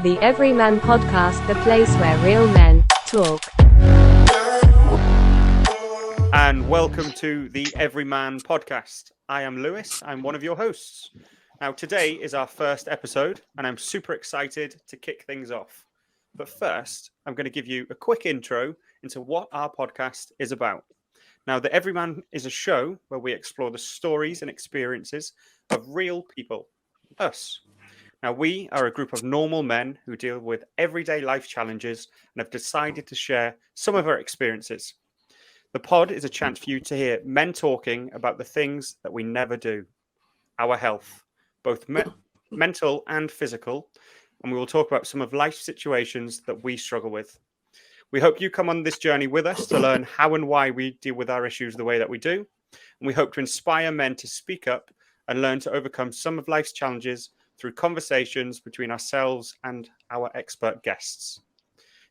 The Everyman Podcast, the place where real men talk. And welcome to the Everyman Podcast. I am Lewis. I'm one of your hosts. Now, today is our first episode, and I'm super excited to kick things off. But first, I'm going to give you a quick intro into what our podcast is about. Now, the Everyman is a show where we explore the stories and experiences of real people, us. Now, we are a group of normal men who deal with everyday life challenges and have decided to share some of our experiences. The pod is a chance for you to hear men talking about the things that we never do, our health, both mental and physical, and we will talk about some of life's situations that we struggle with. We hope you come on this journey with us to learn how and why we deal with our issues the way that we do, and we hope to inspire men to speak up and learn to overcome some of life's challenges through conversations between ourselves and our expert guests.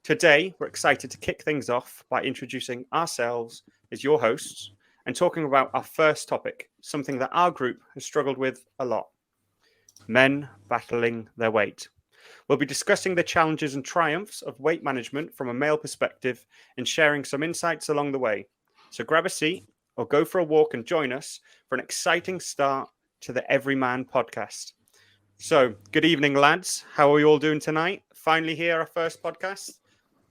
Today, we're excited to kick things off by introducing ourselves as your hosts and talking about our first topic, something that our group has struggled with a lot: men battling their weight. We'll be discussing the challenges and triumphs of weight management from a male perspective and sharing some insights along the way. So grab a seat or go for a walk and join us for an exciting start to the Everyman Podcast. So, good evening, lads. How are you all doing tonight? Finally here, our first podcast.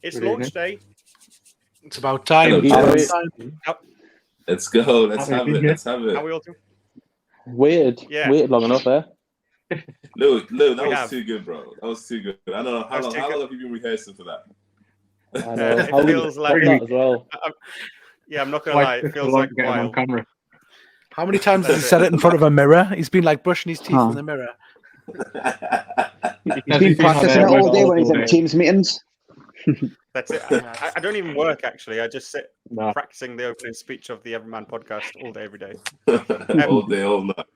It's launch day. It's about time. Let's go. Let's have it. Let's have it. How are we all doing? Waited long enough, eh? Lou, that was too good, bro. That was too good. I don't know how long have you been rehearsing for that? I know. It feels like that as well. I'm not gonna lie. It feels like a while. Camera. How many times has he said it in front of a mirror? He's been like brushing his teeth in the mirror. He's been practicing it all day when he's at Teams meetings. That's it. I don't even work, actually. I just sit practicing the opening speech of the Everyman Podcast all day, every day. All day, all night.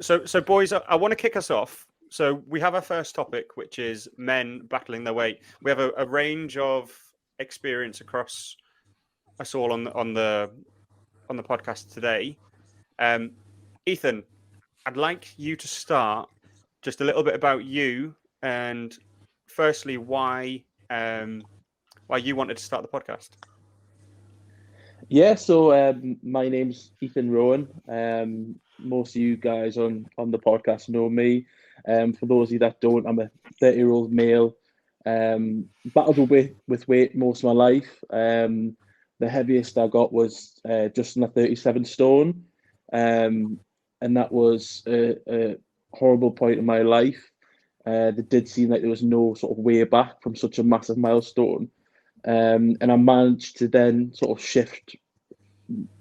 So boys, I want to kick us off. So we have our first topic, which is men battling their weight. We have a range of experience across us all on the podcast today. Ethan, I'd like you to start just a little bit about you, and firstly, why you wanted to start the podcast. Yeah, so my name's Ethan Rowan. Most of you guys on the podcast know me. For those of you that don't, I'm a 30-year-old male. Battled with weight most of my life. The heaviest I got was just under 37 stone. And that was a horrible point in my life. There did seem like there was no sort of way back from such a massive milestone. And I managed to then sort of shift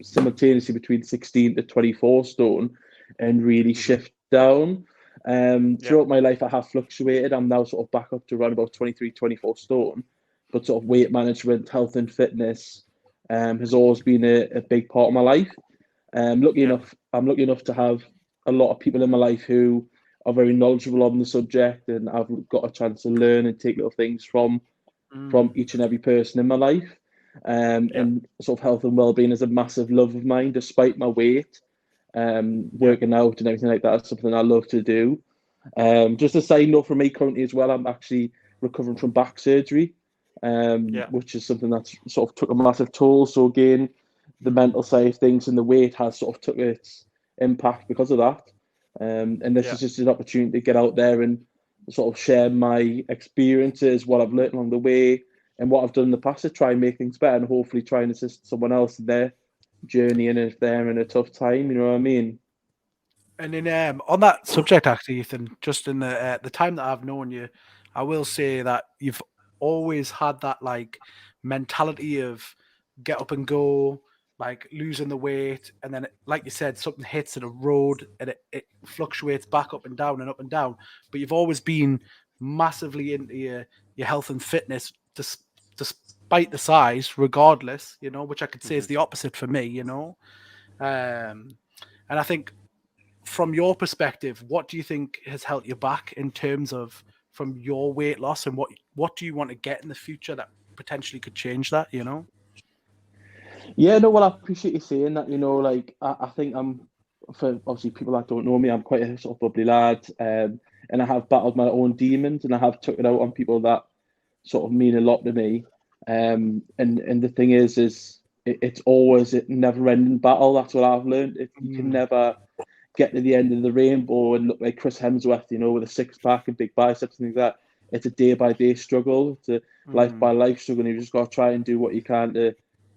simultaneously between 16 to 24 stone and really shift down. Throughout my life, I have fluctuated. I'm now sort of back up to around about 23, 24 stone. But sort of weight management, health and fitness has always been a big part of my life. I'm lucky enough to have a lot of people in my life who are very knowledgeable on the subject, and I've got a chance to learn and take little things from each and every person in my life. And sort of health and well-being is a massive love of mine, despite my weight. Working out and everything like that is something I love to do. Just a side note for me currently as well, I'm actually recovering from back surgery, which is something that's sort of took a massive toll. So again, the mental side of things and the weight has sort of took its impact because of that. And this is just an opportunity to get out there and sort of share my experiences, what I've learned along the way, and what I've done in the past to try and make things better, and hopefully try and assist someone else in their journey, and if they're in a tough time, you know what I mean. And then on that subject, actually, Ethan, just in the time that I've known you, I will say that you've always had that like mentality of get up and go, like losing the weight, and then like you said, something hits at a road and it fluctuates back up and down and up and down. But you've always been massively into your health and fitness, despite the size, regardless, you know, which I could say is the opposite for me, you know. And I think from your perspective, what do you think has held you back in terms of from your weight loss, and what do you want to get in the future that potentially could change that, you know? Yeah, no, well, I appreciate you saying that. You know, like I think I'm for obviously people that don't know me, I'm quite a sort of bubbly lad, and I have battled my own demons, and I have took it out on people that sort of mean a lot to me. And the thing is it's always a never-ending battle. That's what I've learned. You can never get to the end of the rainbow and look like Chris Hemsworth, with a six-pack and big biceps and things like that. It's a day-by-day struggle. It's a life-by-life struggle. And you just got to try and do what you can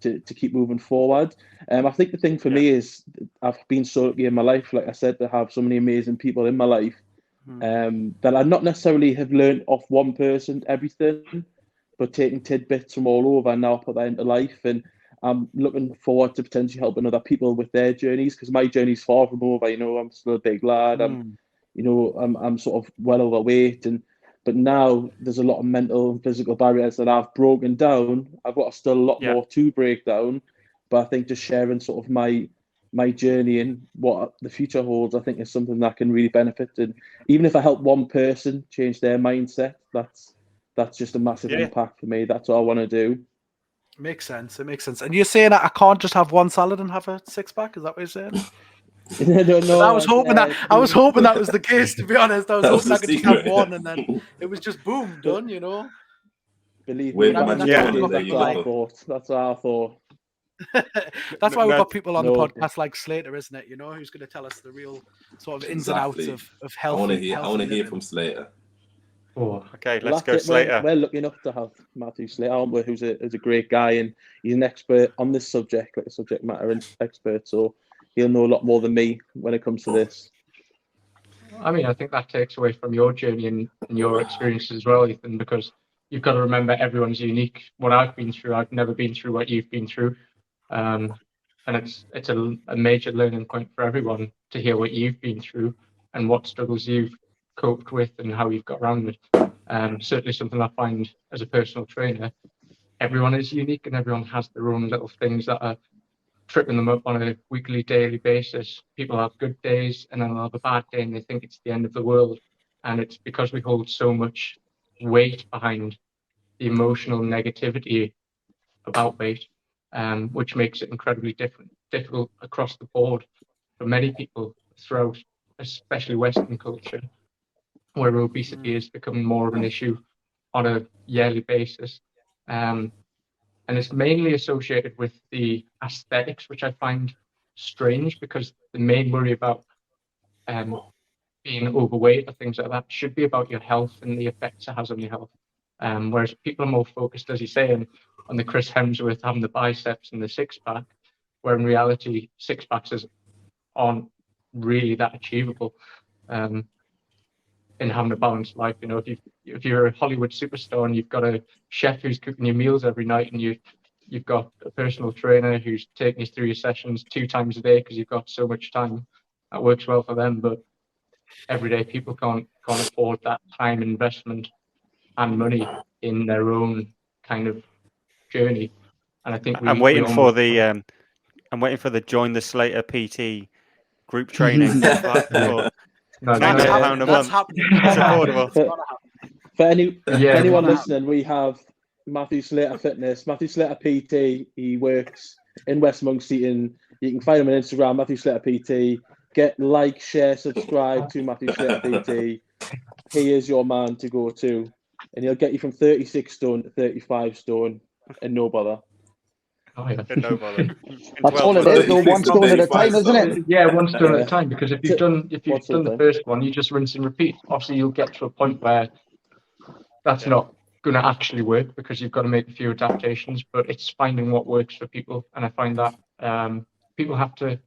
to keep moving forward. I think the thing for me is I've been so lucky in my life, like I said, to have so many amazing people in my life that I not necessarily have learned off one person everything, but taking tidbits from all over and now put that into life. And I'm looking forward to potentially helping other people with their journeys, because my journey's far from over. I'm still a big lad. I'm sort of well overweight, but now there's a lot of mental and physical barriers that I've broken down. I've got still a lot more to break down, but I think just sharing sort of my journey and what the future holds, I think is something that can really benefit. And even if I help one person change their mindset, that's just a massive impact for me. That's all I want to do. Makes sense. It makes sense. And you're saying that I can't just have one salad and have a six-pack? Is that what you're saying? No, I was hoping that was the case. To be honest, I was hoping I could just have one, and then it was just boom, done. Believe me, that's what I thought. That's why we've got people on the podcast like Slater, isn't it? Who's going to tell us the real sort of ins and outs of health. I want to hear from Slater. Oh, okay, let's go, Slater. We're lucky enough to have Matthew Slater, aren't we? Who's a great guy, and he's an expert on this subject, like a subject matter expert. So he'll know a lot more than me when it comes to this. I mean, I think that takes away from your journey and your experiences as well, Ethan, because you've got to remember everyone's unique. What I've been through, I've never been through what you've been through. And it's a major learning point for everyone to hear what you've been through and what struggles you've coped with and how you've got around it. Certainly something I find as a personal trainer, everyone is unique and everyone has their own little things that are tripping them up on a weekly, daily basis. People have good days and then they'll have a bad day and they think it's the end of the world. And it's because we hold so much weight behind the emotional negativity about weight, which makes it incredibly difficult across the board for many people throughout, especially Western culture, where obesity is becoming more of an issue on a yearly basis. And it's mainly associated with the aesthetics, which I find strange, because the main worry about being overweight or things like that should be about your health and the effects it has on your health. Whereas people are more focused, as you say, on the Chris Hemsworth having the biceps and the six-pack, where in reality, six-packs aren't really that achievable. In having a balanced life, if you're a Hollywood superstar and you've got a chef who's cooking your meals every night, and you've got a personal trainer who's taking you through your sessions 2 times a day because you've got so much time, that works well for them. But everyday people can't afford that time investment and money in their own kind of journey. And I think I'm waiting for the join the Slater PT group training. £90 a month. It's affordable. For anyone listening, we have Matthew Slater Fitness, Matthew Slater PT. He works in Westmont Seaton. You can find him on Instagram, Matthew Slater PT. Like, share, subscribe to Matthew Slater PT. He is your man to go to, and he'll get you from 36 stone to 35 stone and no bother. Oh, yeah. No bother. That's all it is, though. 1 stone at a time, isn't it? Yeah, 1 stone at a time. Because if you've done the first one, you just rinse and repeat. Obviously, you'll get to a point where that's not going to actually work because you've got to make a few adaptations. But it's finding what works for people, and I find that people have to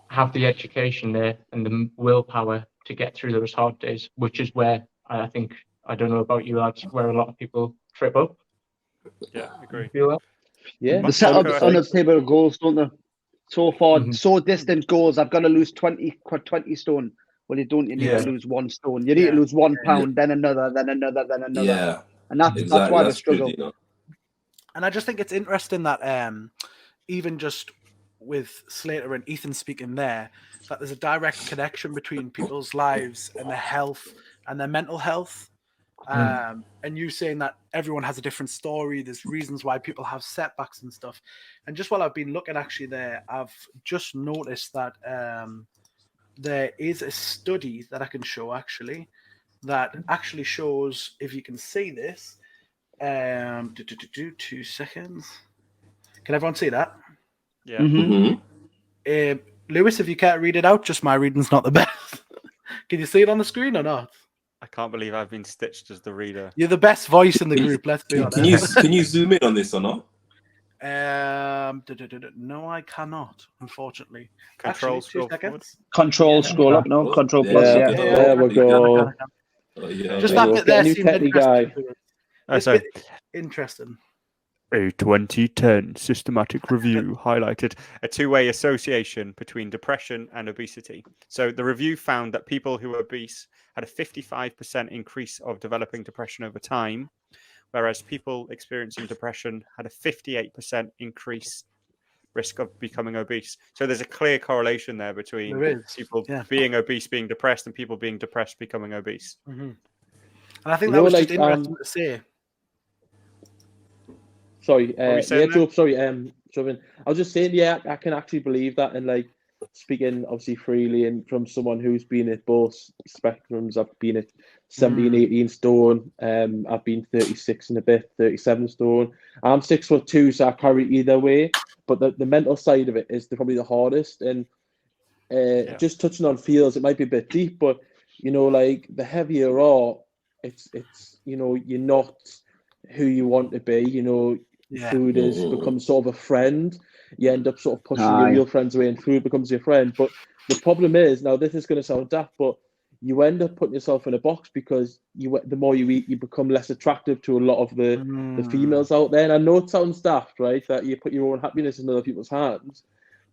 have the education there and the willpower to get through those hard days, which is where I think, I don't know about you lads, where a lot of people trip up. Yeah, I agree. Feel that? Yeah, they set up on a table of goals, don't they? So far, so distant goals. I've got to lose 20 stone. Well, you don't. You need to lose 1 stone. You need to lose 1 pound, then another, then another, then another. Yeah, and that's why they struggle. Good, And I just think it's interesting that even just with Slater and Ethan speaking there, that there's a direct connection between people's lives and their health and their mental health. And you saying that everyone has a different story, there's reasons why people have setbacks and stuff. And just while I've been looking actually there, I've just noticed that there is a study that I can show actually that actually shows, if you can see this, 2 seconds. Can everyone see that? Yeah. Mm-hmm. Lewis, if you can't read it out, just my reading's not the best. Can you see it on the screen or not? I can't believe I've been stitched as the reader. You're the best voice in the group, let's be honest. Can you zoom in on this or not? No, I cannot, unfortunately. Control Actually, 2 scroll seconds. Control scroll up now. Control plus. Yeah, there we go. Just that bit there New seemed techie interesting. guy. So, Interesting. a 2010 systematic review highlighted a two-way association between depression and obesity. So the review found that people who were obese had a 55% increase of developing depression over time, whereas people experiencing depression had a 58% increase risk of becoming obese. So there's a clear correlation there between people being obese, being depressed, and people being depressed, becoming obese. Mm-hmm. And I think that was just interesting to say. Sorry, Joe. Sorry, Joven. I was just saying, I can actually believe that, and like speaking obviously freely and from someone who's been at both spectrums. I've been at 17, 18 stone. I've been 36 and a bit, 37 stone. I'm 6'2", so I carry either way. But the mental side of it is probably the hardest. And just touching on feels, it might be a bit deep, but like the heavier you are, it's you're not who you want to be. Food has become sort of a friend. You end up sort of pushing your real friends away, and food becomes your friend. But the problem is, now this is going to sound daft, but you end up putting yourself in a box because the more you eat, you become less attractive to a lot of the females out there. And I know it sounds daft, right? That you put your own happiness in other people's hands.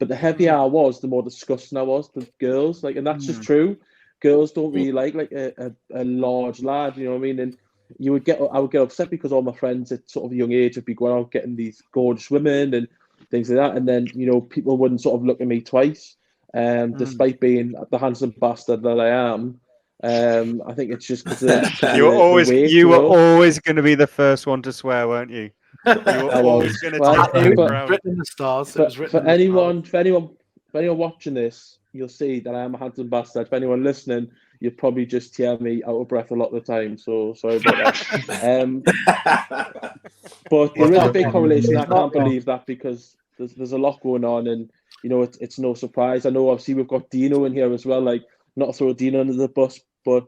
But the heavier I was, the more disgusting I was to girls. And that's just true. Girls don't really like a large lad. You know what I mean? And I would get upset because all my friends at sort of a young age would be going out getting these gorgeous women and things like that, and then people wouldn't sort of look at me twice, despite being the handsome bastard that I am. I think it's just because you were always going to be the first one to swear, weren't you? You were always going to take the crown. Written in the stars. For anyone watching this, you'll see that I am a handsome bastard. For anyone listening, you probably just hear me out of breath a lot of the time, so sorry about that. But there is a big correlation. I can't believe that because there's a lot going on, and it's no surprise. I know obviously we've got Dino in here as well. Like, not to throw Dino under the bus, but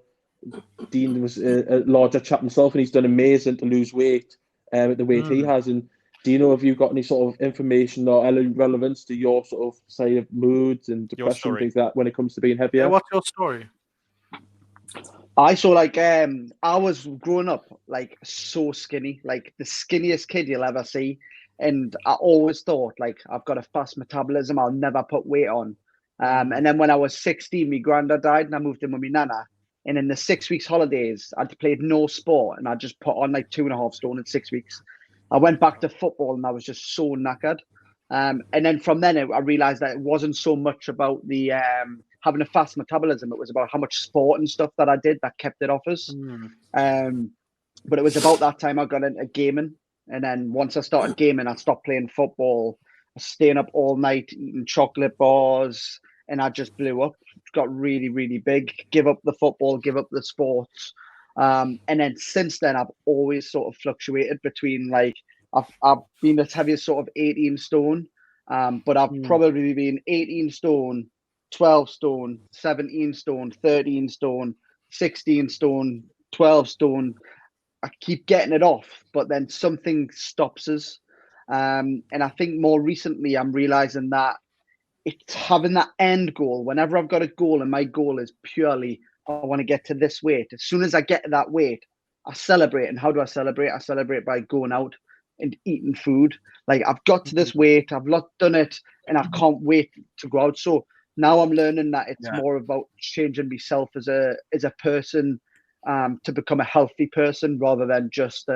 Dean was a larger chap himself, and he's done amazing to lose weight at the weight he has. And Dino, have you got any sort of information or relevance to your sort of say of moods and depression, things like that when it comes to being heavier? Yeah, what's your story? I saw I was growing up like so skinny, like the skinniest kid you'll ever see. And I always thought I've got a fast metabolism, I'll never put weight on. And then when I was 16, my granddad died and I moved in with my nana. And in the 6 weeks holidays, I'd played no sport and I just put on 2.5 stone in 6 weeks. I went back to football and I was just so knackered. And then from then I realized that it wasn't so much about the having a fast metabolism. It was about how much sport and stuff that I did that kept it off us. But it was about that time I got into gaming. And then once I started gaming, I stopped playing football, staying up all night, eating chocolate bars, and I just blew up. Got really, really big. Give up the football, give up the sports. And then since then, I've always sort of fluctuated between I've been as heavy as sort of 18 stone, but I've probably been 18 stone, 12 stone, 17 stone, 13 stone, 16 stone, 12 stone. I keep getting it off, but then something stops us. And I think more recently, I'm realizing that it's having that end goal. Whenever I've got a goal and my goal is purely, I want to get to this weight. As soon as I get to that weight, I celebrate. And how do I celebrate? I celebrate by going out and eating food. I've got to this weight, I've done it, and I can't wait to go out. So now I'm learning that it's more about changing myself as a person, to become a healthy person rather than just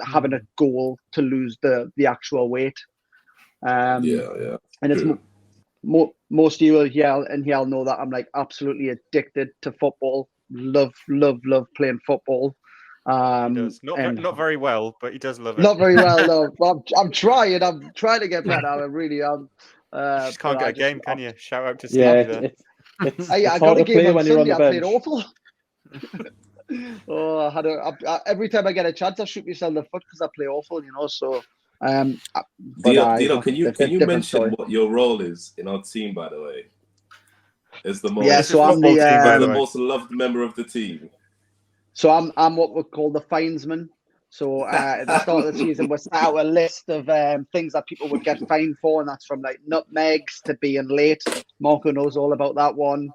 having a goal to lose the actual weight. And it's most of you will hear know that I'm absolutely addicted to football. Love playing football. He does. Not very well, but he does love it. Not very well, no. But I'm trying. I'm trying to get better. I really am. You just can't get a game, can you? Shout out to Steve there. I got a game on Sunday. I played awful. Every time I get a chance, I shoot myself in the foot because I play awful, So, Dino, can you mention what your role is in our team, by the way? As the most, so I'm the most loved member of the team. So I'm what we call the finesman. So at the start of the season, we set out a list of things that people would get fined for, and that's from like nutmegs to being late. Marco knows all about that one.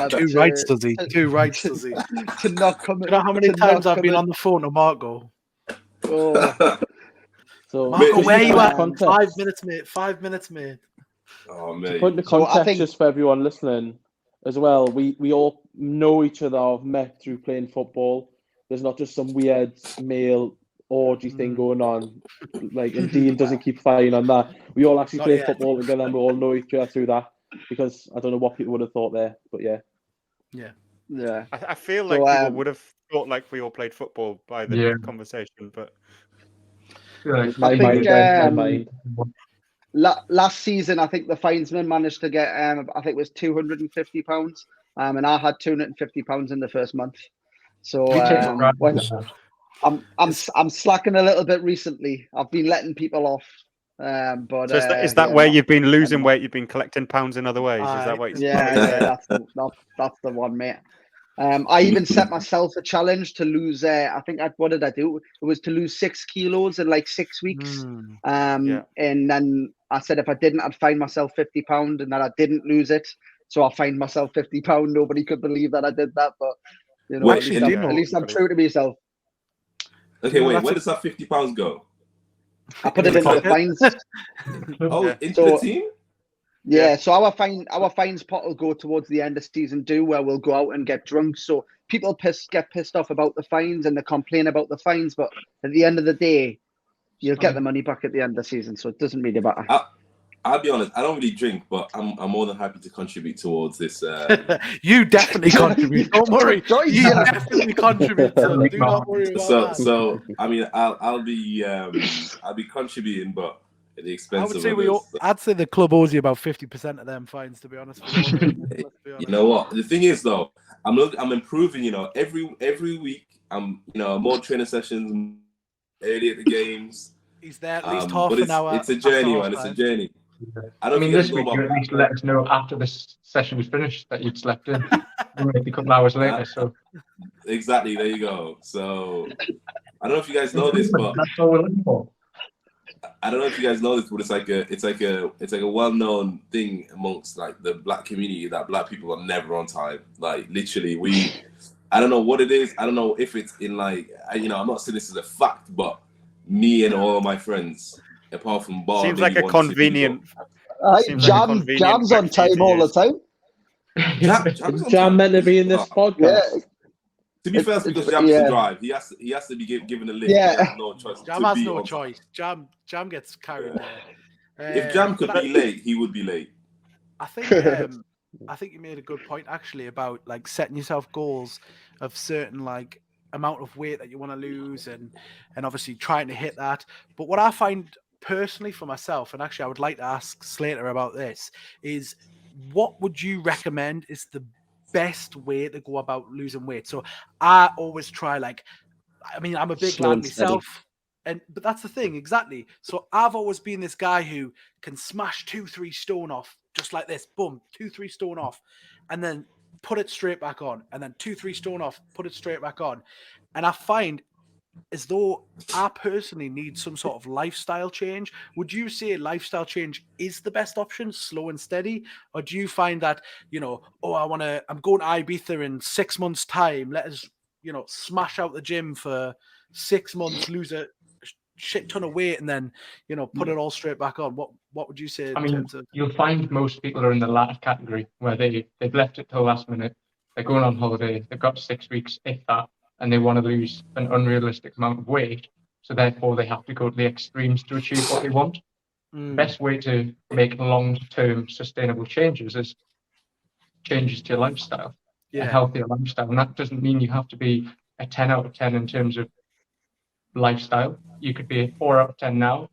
Two rights does he? To not come. Do you know how many times I've been on the phone to Marco? Oh. So Marco, where you at? 5 minutes, mate. 5 minutes, mate. Oh, mate. To put the context just for everyone listening as well, we all know each other, have met through playing football. There's not just some weird male orgy thing going on. Like, and Dean doesn't keep firing on that. We all actually play football together, and we all know each other through that. Because I don't know what people would have thought there, but yeah. I feel like people would have thought like we all played football by the conversation, but My mind. Last season, I think the finesman managed to get, I think it was £250, and I had £250 in the first month. So I'm slacking a little bit recently. I've been letting people off. But so is that where you've been losing weight? You've been collecting pounds in other ways. Is that what? That's the one, mate. I even set myself a challenge to lose. What did I do? It was to lose 6 kilos in like 6 weeks. And then I said if I didn't, I'd fine myself £50, and then I didn't lose it, so I fined myself £50. Nobody could believe that I did that, but at least I'm true to myself. Okay, wait. Where does that £50 go? I put it into the fines. Into the team? Yeah, so our fines pot will go towards the end of season 2, where we'll go out and get drunk. So people get pissed off about the fines and they complain about the fines, but at the end of the day, you'll get the money back at the end of the season, so it doesn't really matter. I'll be honest, I don't really drink, but I'm more than happy to contribute towards this. You definitely contribute. Don't worry. You definitely contribute. So do not worry about that. So I mean, I'll be contributing, but at the expense I would of say others. I'd say the club owes you about 50% of them fines, to be honest. You know what? The thing is, though, I'm improving. Every week, I'm more training sessions, early at the games. He's there at least half an hour. It's a journey, man. It's a journey. I mean, this week you at least let us know after this session was finished that you'd slept in. Maybe a couple hours later. So exactly, there you go. So I don't know if you guys know this, but that's all we're looking for. I don't know if you guys know this, but it's like a well-known thing amongst like the black community that black people are never on time. Like literally, I don't know what it is. I don't know if it's in like I'm not saying this is a fact, but me and all of my friends, apart from Bar, seems like a convenient. Jam's on time all the time. Jam meant to be in this podcast. Yeah. To be fair, because Jam has to drive, he has to be given a lift. Yeah. He has no choice. Jam has no choice. Jam gets carried there. If Jam could be late, he would be late. I think you made a good point actually about like setting yourself goals of certain like amount of weight that you want to lose and obviously trying to hit that. But what I find personally for myself, and actually I would like to ask Slater about this, is what would you recommend is the best way to go about losing weight? So I always try I'm a big lad myself, but that's the thing, exactly. So I've always been this guy who can smash 2-3 stone off just like this, boom, 2-3 stone off, and then put it straight back on, and then 2-3 stone off, put it straight back on. And I find as though I personally need some sort of lifestyle change. Would you say lifestyle change is the best option, slow and steady? Or do you find that, I'm going to Ibiza in 6 months' time, let us, smash out the gym for 6 months, lose a shit ton of weight, and then, put it all straight back on? What would you say in terms of... You'll find most people are in the latter category, where they've left it till the last minute. They're going on holiday, they've got 6 weeks, if that, and they want to lose an unrealistic amount of weight, so therefore they have to go to the extremes to achieve what they want. The best way to make long-term sustainable changes is changes to your lifestyle, a healthier lifestyle. And that doesn't mean you have to be a 10 out of 10 in terms of lifestyle. You could be a 4 out of 10 now,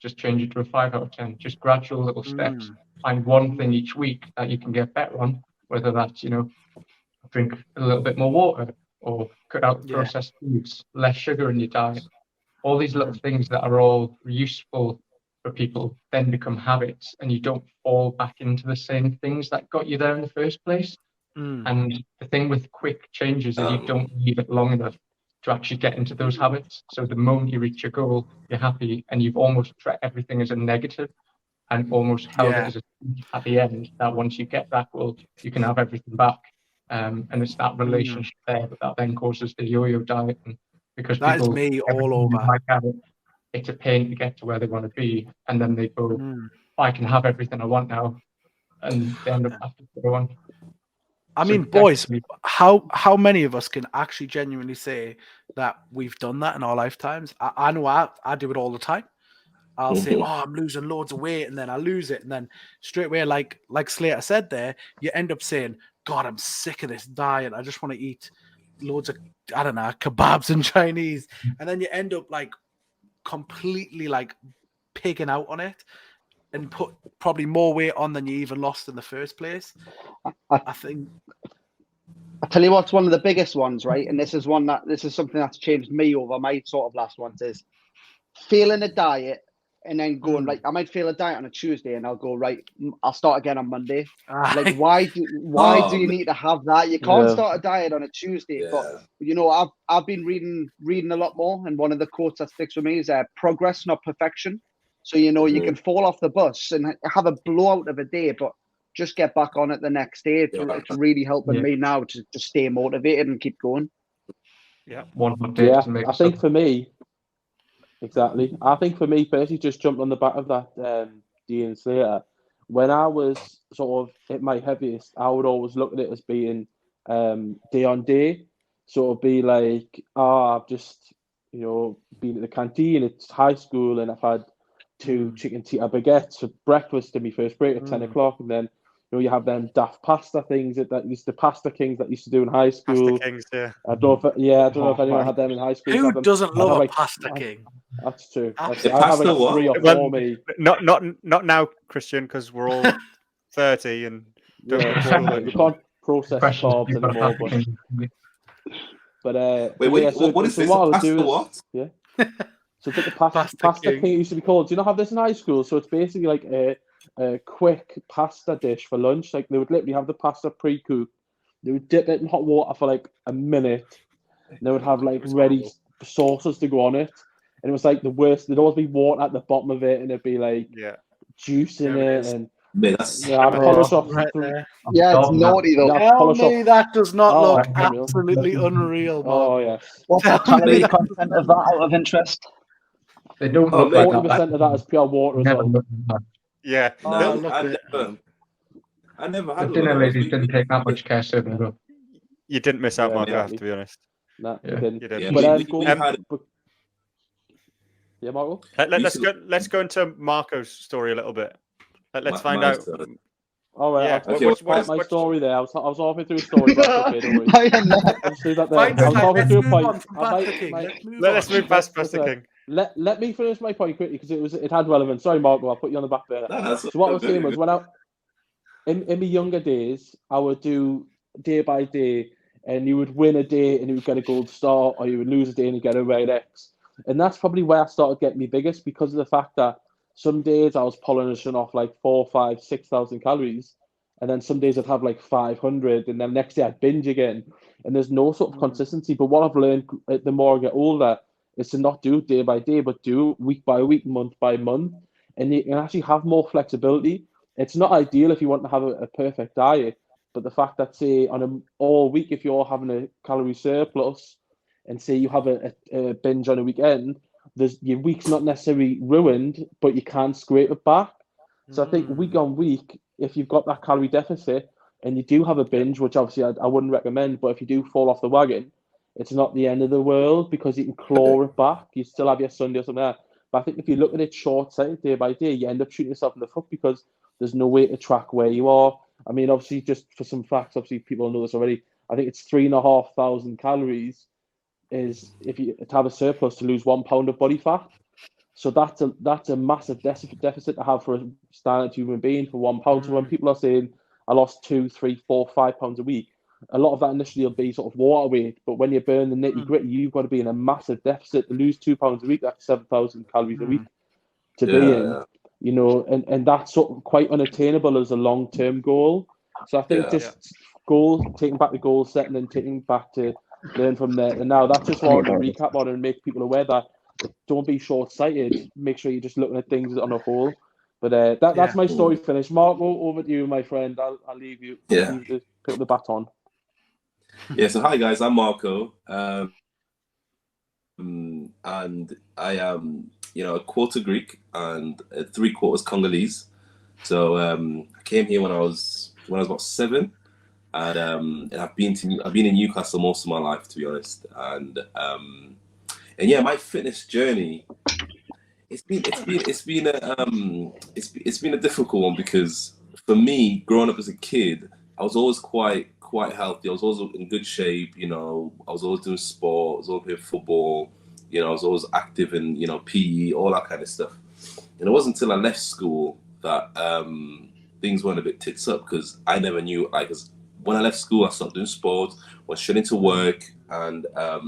just change it to a 5 out of 10. Just gradual little steps. Find one thing each week that you can get better on, whether that's, drink a little bit more water or cut out processed foods, less sugar in your diet. All these little things that are all useful for people then become habits, and you don't fall back into the same things that got you there in the first place. And the thing with quick changes is you don't leave it long enough to actually get into those habits. So the moment you reach your goal, you're happy, and you've almost treated everything as a negative and almost held it as a at the end, that once you get that goal, you can have everything back. And it's that relationship there that then causes the yo-yo diet. And because That is people, me all over. like have it, it's a pain to get to where they want to be, and then they go, I can have everything I want now, and they end up after the one. I mean, boys, how many of us can actually genuinely say that we've done that in our lifetimes? I know I do it all the time. I'll say, oh, I'm losing loads of weight, and then I lose it, and then straight away, like Slater said there, you end up saying, God, I'm sick of this diet. I just want to eat loads of, I don't know, kebabs and Chinese. And then you end up like completely like pigging out on it and put probably more weight on than you even lost in the first place. I think. I tell you what's one of the biggest ones, right? And this is something that's changed me over my sort of last ones, is failing a diet and then going, right, I might fail a diet on a Tuesday and I'll go, right, I'll start again on Monday. Like, why do you need to have that? You can't start a diet on a Tuesday. But, I've been reading a lot more. And one of the quotes that sticks with me is progress, not perfection. So, you can fall off the bus and have a blowout of a day, but just get back on it the next day. It's really helping me now to stay motivated and keep going. Yeah. I think for me, exactly. I think for me personally, just jumped on the back of that Dean Slater. When I was sort of at my heaviest, I would always look at it as being day on day. So it'd be like, I've just, been at the canteen, it's high school, and I've had 2 chicken tikka baguettes for breakfast in my first break at 10 o'clock, and then you have them daft pasta things that used the pasta kings that used to do in high school. Pasta kings, yeah. I don't know if anyone had them in high school. Who doesn't love a pasta king? That's true. I Pasta have like what? 3 or 4 me. Not now, Christian, because we're all 30 and you can't process carbs anymore. But wait, what is this? Pasta what? Yeah. So it's like a pasta king it used to be called. Do you not have this in high school? So it's basically like a quick pasta dish for lunch. Like they would literally have the pasta pre-cooked. They would dip it in hot water for like a minute. And they would have like ready sauces to go on it. And it was like the worst. There'd always be water at the bottom of it, and it'd be like juice in it. And that's it's naughty though. Tell me that does not look absolutely unreal. Oh yeah. What's the calorie content of that out of interest? They don't look like 40% of that is pure water as well. Yeah. I never had the dinner ladies didn't take that much care serving them. You didn't miss out, Mark, I have to be honest. No, you didn't. Yeah, Yeah, Marco? Let's go into Marco's story a little bit. Let's find out. All right, yeah. What's my story there? I was halfway through a story. That's okay, don't worry. Let's leave that there. I was halfway through a point. Let's move past Pasta King. Let me finish my point quickly because it had relevance. Sorry, Marco, I'll put you on the back burner. So what I was saying was when in my younger days, I would do day by day, and you would win a day and you would get a gold star, or you would lose a day and you get a red X. And that's probably where I started getting me biggest, because of the fact that some days I was polishing off like 4,000, 5,000, 6,000 calories, and then some days I'd have like 500, and then next day I'd binge again. And there's no sort of consistency. But what I've learned the more I get older is to not do day by day, but do week by week, month by month, and you can actually have more flexibility. It's not ideal if you want to have a perfect diet, but the fact that, say, on an all week, if you're having a calorie surplus, and say you have a binge on a weekend, your week's not necessarily ruined, but you can't scrape it back. So I think week on week, if you've got that calorie deficit and you do have a binge, which obviously I wouldn't recommend, but if you do fall off the wagon, it's not the end of the world, because you can claw it back. You still have your Sunday or something like that. But I think if you look at it short-sighted, day by day, you end up shooting yourself in the foot, because there's no way to track where you are. I mean, obviously, just for some facts, obviously people know this already, I think it's 3,500 calories is if you to have a surplus to lose 1 pound of body fat. So that's a massive deficit to have for a standard human being for 1 pound. So when people are saying I lost 2, 3, 4, 5 pounds a week, a lot of that initially will be sort of water weight. But when you burn the nitty gritty, you've got to be in a massive deficit to lose 2 pounds a week. That's 7,000 calories a week to be in. You know, and that's sort of quite unattainable as a long-term goal. So I think taking back the goal setting and taking back to learn from there. And now that's just what I want to recap on and make people aware that don't be short-sighted. Make sure you're just looking at things on a whole. But that's my story finished. Marco, over to you, my friend. I'll leave you. Leave you to pick up the baton. Yeah. So hi guys, I'm Marco, and I am a quarter Greek and 3/4 Congolese. So I came here when I was about 7, and I've been in Newcastle most of my life, to be honest. And yeah, my fitness journey it's been a difficult one, because for me, growing up as a kid, I was always quite healthy. I was always in good shape. I was always doing sport. I was always playing football. I was always active in PE, all that kind of stuff. And it wasn't until I left school that things went a bit tits up, because I never knew. Like, when I left school, I stopped doing sport, went straight into work, and I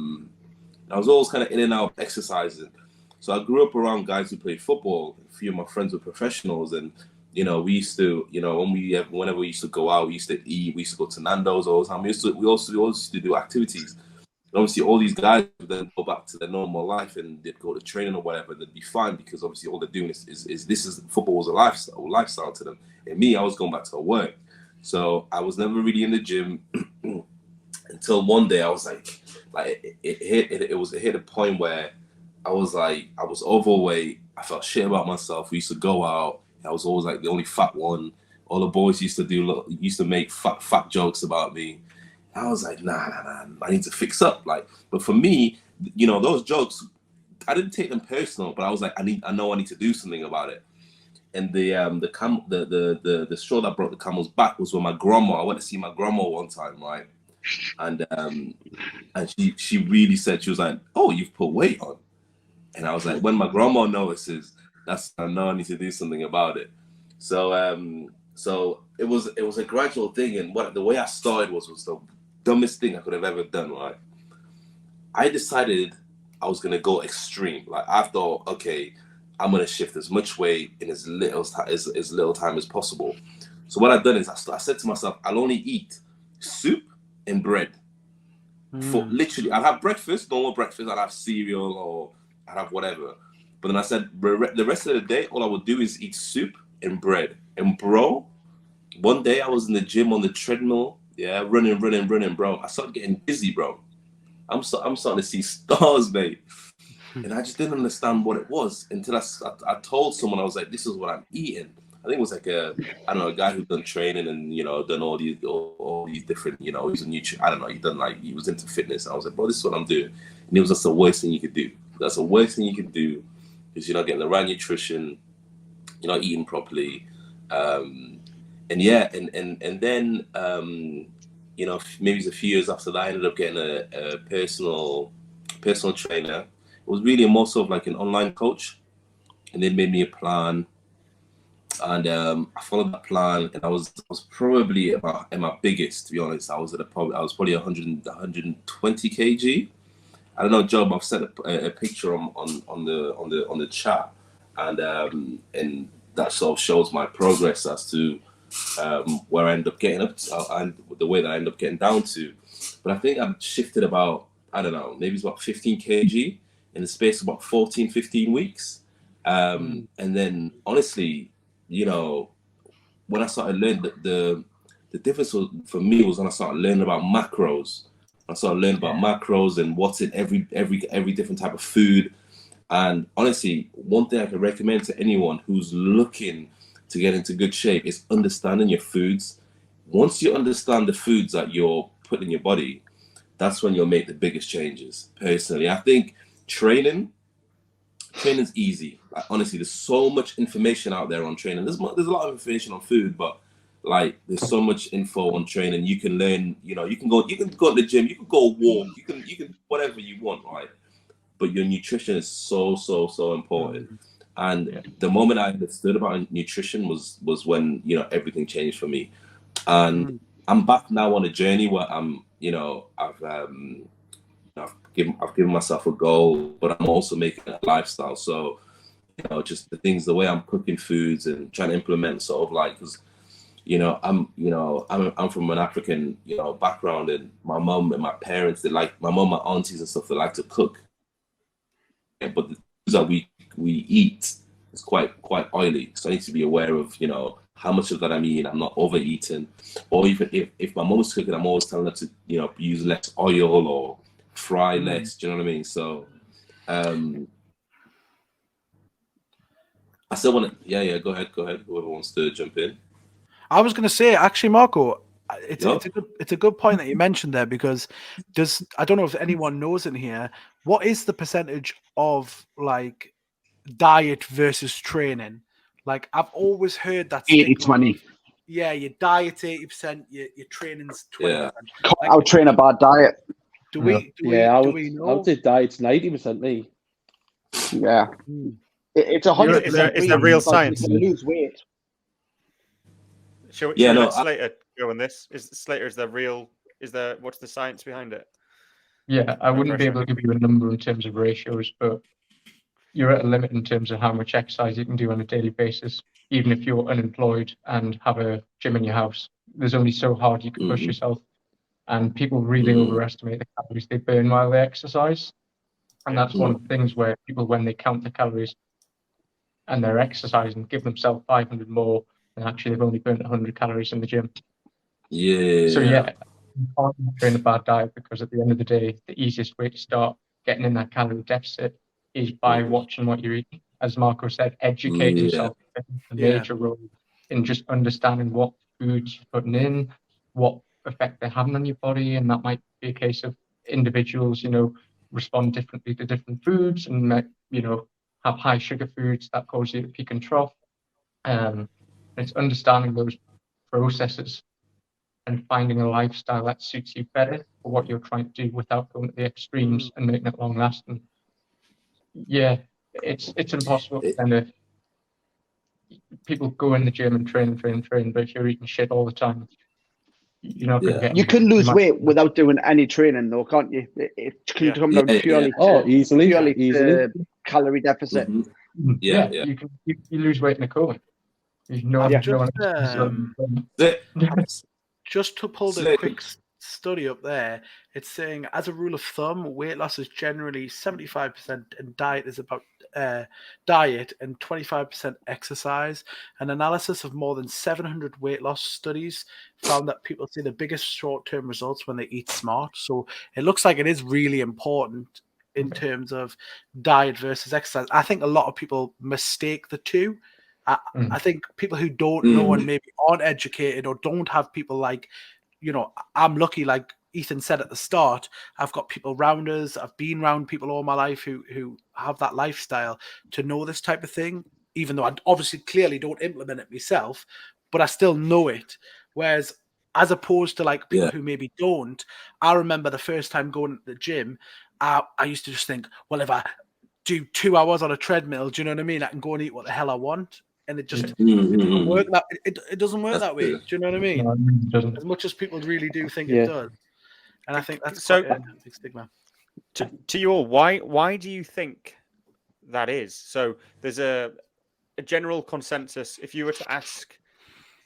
was always kind of in and out exercising. So I grew up around guys who played football. A few of my friends were professionals, and we used to, whenever we used to go out, we used to eat. We used to go to Nando's all the time. We also used to do activities. And obviously, all these guys would then go back to their normal life, and they'd go to training or whatever. They'd be fine, because obviously all they're doing is football was a lifestyle to them. And me, I was going back to work. So I was never really in the gym until one day I was like it hit a point where I was overweight. I felt shit about myself. We used to go out. I was always like the only fat one. All the boys used to make fat jokes about me. I was like, nah, I need to fix up. But for me, those jokes, I didn't take them personal, but I was like, I need to do something about it. And the straw that broke the camel's back was when my grandma. I went to see my grandma one time, right? And she really said, she was like, "Oh, you've put weight on." And I was like, when my grandma notices, I know I need to do something about it. So it was a gradual thing, and the way I started was the dumbest thing I could have ever done, right? I decided I was gonna go extreme. Like, I thought, okay, I'm gonna shift as much weight in as little time as possible. So what I've done is I said to myself, I'll only eat soup and bread. For literally, I'll have breakfast, normal breakfast. I'll have cereal or I'll have whatever. But then I said the rest of the day, all I would do is eat soup and bread. And bro, one day I was in the gym on the treadmill, running, bro. I started getting dizzy, bro. I'm starting to see stars, mate. And I just didn't understand what it was until I told someone. I was like, this is what I'm eating. I think it was like a guy who'd done training and, done all these different, he's a I don't know, he was into fitness. I was like, bro, this is what I'm doing. And it was just the worst thing you could do. That's the worst thing you can do, because you're not getting the right nutrition, you're not eating properly. And then, maybe it's a few years after that, I ended up getting a personal trainer. It was really more sort of like an online coach, and they made me a plan, and I followed that plan, and I was probably at my biggest, to be honest. I was probably 120 kg. I don't know, Job. I've sent a picture on the chat, and that sort of shows my progress as to where I end up getting up to, and the way that I end up getting down to. But I think I've shifted about, I don't know, maybe it's about 15 kg in the space of about 14, 15 weeks. And then honestly, when I started learning, the difference for me was when I started learning about macros. I started learning about macros and what's in every different type of food. And honestly, one thing I can recommend to anyone who's looking to get into good shape is understanding your foods. Once you understand the foods that you're putting in your body, that's when you'll make the biggest changes. Personally, I think training's easy. Like, honestly, there's so much information out there on training. There's a lot of information on food, but like there's so much info on training. You can learn, you know, you can go to the gym, you can go walk, you can whatever you want, right? But your nutrition is so important. And the moment I understood about nutrition was when, you know, everything changed for me. And I'm back now on a journey where I'm, you know, I've given myself a goal, but I'm also making a lifestyle. So, you know, just the way I'm cooking foods and trying to implement sort of like, because, you know, I'm from an African, you know, background, and my mom and my parents, they like, my mom, my aunties and stuff, they like to cook. But the foods that we eat is quite oily. So I need to be aware of, you know, how much of that I'm eating. I'm not overeating. Or even if my mom's cooking, I'm always telling her to, you know, use less oil or fry less. Do you know what I mean? So I still want to, yeah, go ahead. Whoever wants to jump in. I was going to say, actually, Marco, it's a good point that you mentioned there, because I don't know if anyone knows in here, what is the percentage of like diet versus training? Like, I've always heard that 80-20. Yeah, your diet's 80%, your training's 20%. Yeah. Like, I'll train a bad diet. Do we I know? would say diet's 90%, me. Yeah. It's 100%. Is there real science? You can lose weight. Shall we Yeah, let Slater go on this? What's the science behind it? Yeah, I wouldn't be able to give you a number in terms of ratios, but you're at a limit in terms of how much exercise you can do on a daily basis. Even if you're unemployed and have a gym in your house, there's only so hard you can push yourself. And people really overestimate the calories they burn while they exercise. And that's one of the things where people, when they count the calories and they're exercising, give themselves 500 more, and actually they've only burnt 100 calories in the gym. Yeah. So yeah, you can't train a bad diet, because at the end of the day, the easiest way to start getting in that calorie deficit is by watching what you're eating. As Marco said, educate yourself. A major role in just understanding what foods you're putting in, what effect they're having on your body, and that might be a case of individuals, you know, respond differently to different foods, and you know, have high sugar foods that cause you to peak and trough. It's understanding those processes and finding a lifestyle that suits you better for what you're trying to do without going to the extremes and making it long lasting. Yeah, it's impossible to kind of, people go in the gym and train, but if you're eating shit all the time, you're not going to get. You can lose weight without doing any training, though, can't you? It can come down purely easily to calorie deficit. Yeah. You can lose weight in a coma. Just to pull the quick study up there, it's saying, as a rule of thumb, weight loss is generally 75% and diet is about diet and 25% exercise. An analysis of more than 700 weight loss studies found that people see the biggest short-term results when they eat smart. So it looks like it is really important in terms of diet versus exercise. I think a lot of people mistake the two. I think people who don't know and maybe aren't educated or don't have people like, you know, I'm lucky, like Ethan said at the start, I've got people around us. I've been around people all my life who have that lifestyle to know this type of thing, even though I obviously clearly don't implement it myself, but I still know it. Whereas as opposed to like people who maybe don't, I remember the first time going to the gym, I used to just think, well, if I do 2 hours on a treadmill, do you know what I mean? I can go and eat what the hell I want. And it just it doesn't work that it doesn't work that way. Do you know what I mean? No, it doesn't. As much as people really do think it does. And I think that's so. quite a big stigma. To you all, why do you think that is? So there's a general consensus. If you were to ask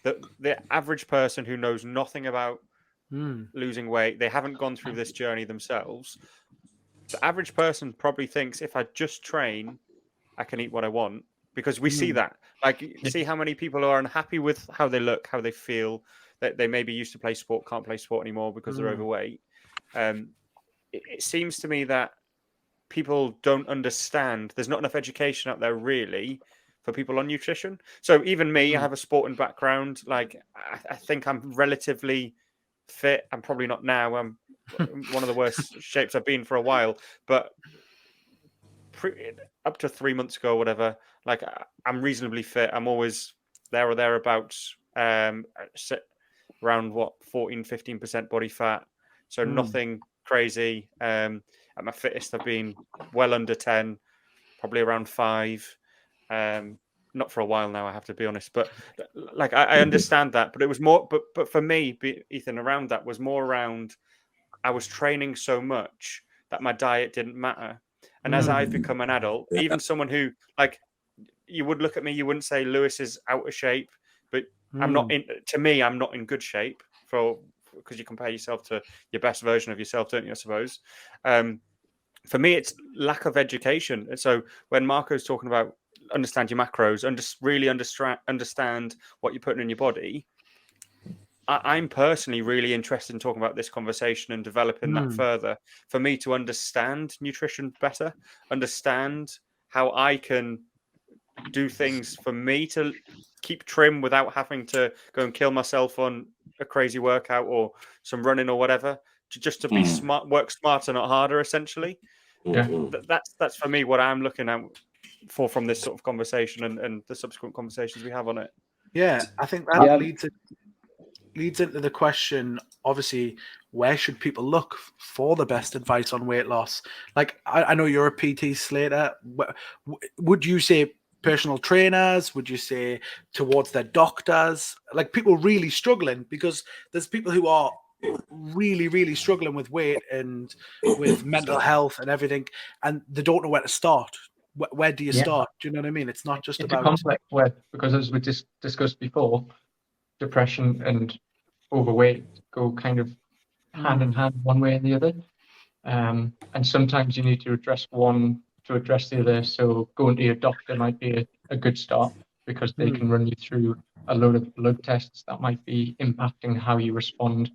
the average person who knows nothing about losing weight, they haven't gone through this journey themselves. The average person probably thinks, if I just train, I can eat what I want. Because we see that, like, see how many people are unhappy with how they look, how they feel, that they maybe used to play sport, can't play sport anymore because they're overweight. It seems to me that people don't understand. There's not enough education out there really for people on nutrition. So even me, I have a sporting background. Like, I think I'm relatively fit. I'm probably not now. I'm one of the worst shapes I've been for a while, but up to 3 months ago, or whatever, like, I'm reasonably fit. I'm always there or thereabouts so around 14-15% body fat. So nothing crazy. At my fittest, I've been well under 10, probably around 5. Not for a while now, I have to be honest. But like I understand that. But it was more. But for me, Ethan, around that was more around. I was training so much that my diet didn't matter. And as I've become an adult, even someone who like you would look at me, you wouldn't say Lewis is out of shape, but I'm not in. To me, I'm not in good shape because you compare yourself to your best version of yourself, don't you? I suppose. For me, it's lack of education. And so when Marco's talking about understand your macros, really understand what you're putting in your body, I'm personally really interested in talking about this conversation and developing that further for me to understand nutrition better, understand how I can do things for me to keep trim without having to go and kill myself on a crazy workout or some running or whatever, just to be smart, work smarter, not harder, essentially. Yeah. That's for me what I'm looking at from this sort of conversation and the subsequent conversations we have on it. Yeah, I think that leads into the question, obviously, where should people look for the best advice on weight loss? Like, I know you're a PT, Slater. Would you say personal trainers? Would you say towards their doctors? Like, people really struggling, because there's people who are really, really struggling with weight and with mental health and everything, and they don't know where to start. Where do you start? Do you know what I mean? It's not just it's about... a complex web, because as we discussed before, depression and overweight go kind of hand in hand, one way and the other. And sometimes you need to address one to address the other. So going to your doctor might be a good start, because they can run you through a load of blood tests that might be impacting how you respond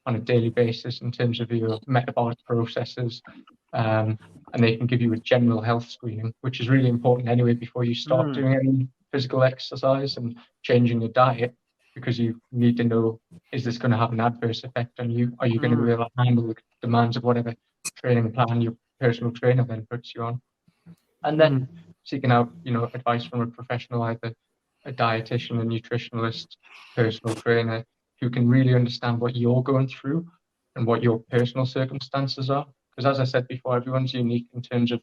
on a daily basis in terms of your metabolic processes. And they can give you a general health screening, which is really important anyway before you start doing any physical exercise and changing your diet, because you need to know, is this going to have an adverse effect on you? Are you going to be able to handle the demands of whatever training plan your personal trainer then puts you on? And then seeking out, advice from a professional, either a dietitian, a nutritionalist, personal trainer, who can really understand what you're going through and what your personal circumstances are. Because as I said before, everyone's unique in terms of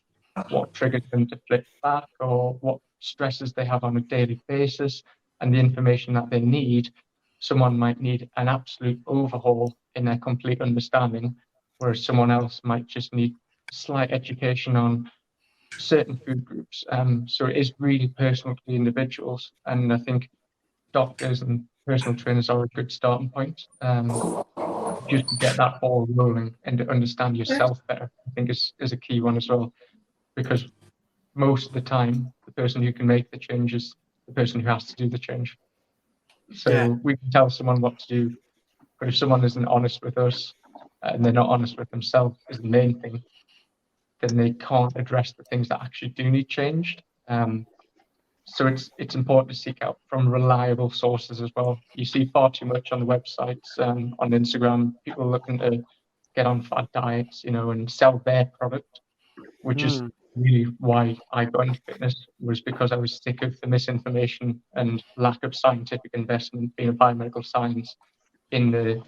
what triggers them to flip back or what stresses they have on a daily basis, and the information that they need. Someone might need an absolute overhaul in their complete understanding, whereas someone else might just need slight education on certain food groups. So it is really personal to the individuals, and I think doctors and personal trainers are a good starting point. Just to get that ball rolling and to understand yourself better, I think is a key one as well, because most of the time, the person who can make the change is the person who has to do the change. So we can tell someone what to do, but if someone isn't honest with us and they're not honest with themselves, is the main thing, then they can't address the things that actually do need changed. So it's important to seek out from reliable sources as well. You see far too much on the websites, on Instagram, people looking to get on fad diets, and sell their product, which is really why I got into fitness, was because I was sick of the misinformation and lack of scientific investment, being a biomedical science, in the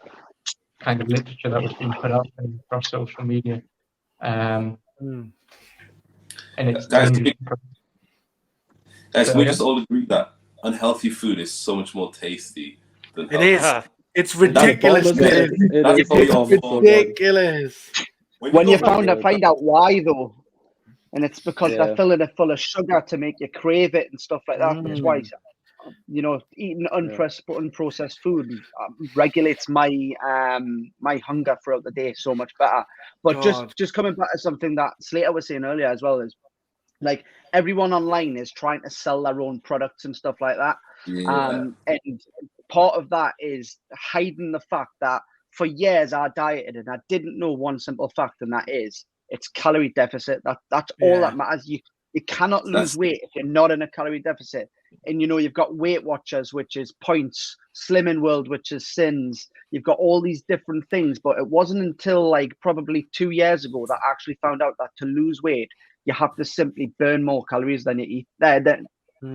kind of literature that was being put out across social media. And it's Guys, can we just all agree that unhealthy food is so much more tasty than healthy? It is. It's ridiculous. It's ridiculous. When you find out why, though, and it's because they're filling it full of sugar to make you crave it and stuff like that. That's why, eating unprocessed food regulates my my hunger throughout the day so much better. But just coming back to something that Slater was saying earlier as well, is like everyone online is trying to sell their own products and stuff like that. And part of that is hiding the fact that for years I dieted and I didn't know one simple fact, and that is it's calorie deficit. That's all that matters. You cannot lose weight if you're not in a calorie deficit. And you've got Weight Watchers, which is points, Slimming World, which is sins. You've got all these different things, but it wasn't until like probably 2 years ago that I actually found out that to lose weight, you have to simply burn more calories than you eat.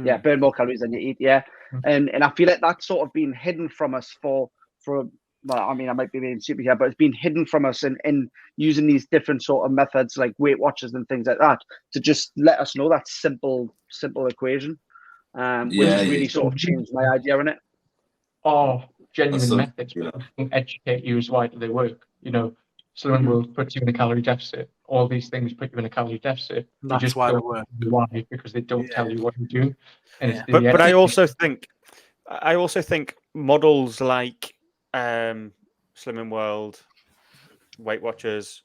Yeah, burn more calories than you eat. Yeah, and I feel like that's sort of been hidden from us for well, I mean, I might be being super here, but it's been hidden from us in using these different sort of methods like Weight Watchers and things like that to just let us know that simple equation, which has really sort of changed my idea on it. Are genuine That's methods, but don't educate you as why do they work. Slimming World puts you in a calorie deficit. All these things put you in a calorie deficit. You That's just why they don't work. know why, because they don't tell you what you're doing. And it's But I also think models like Slimming World, Weight Watchers,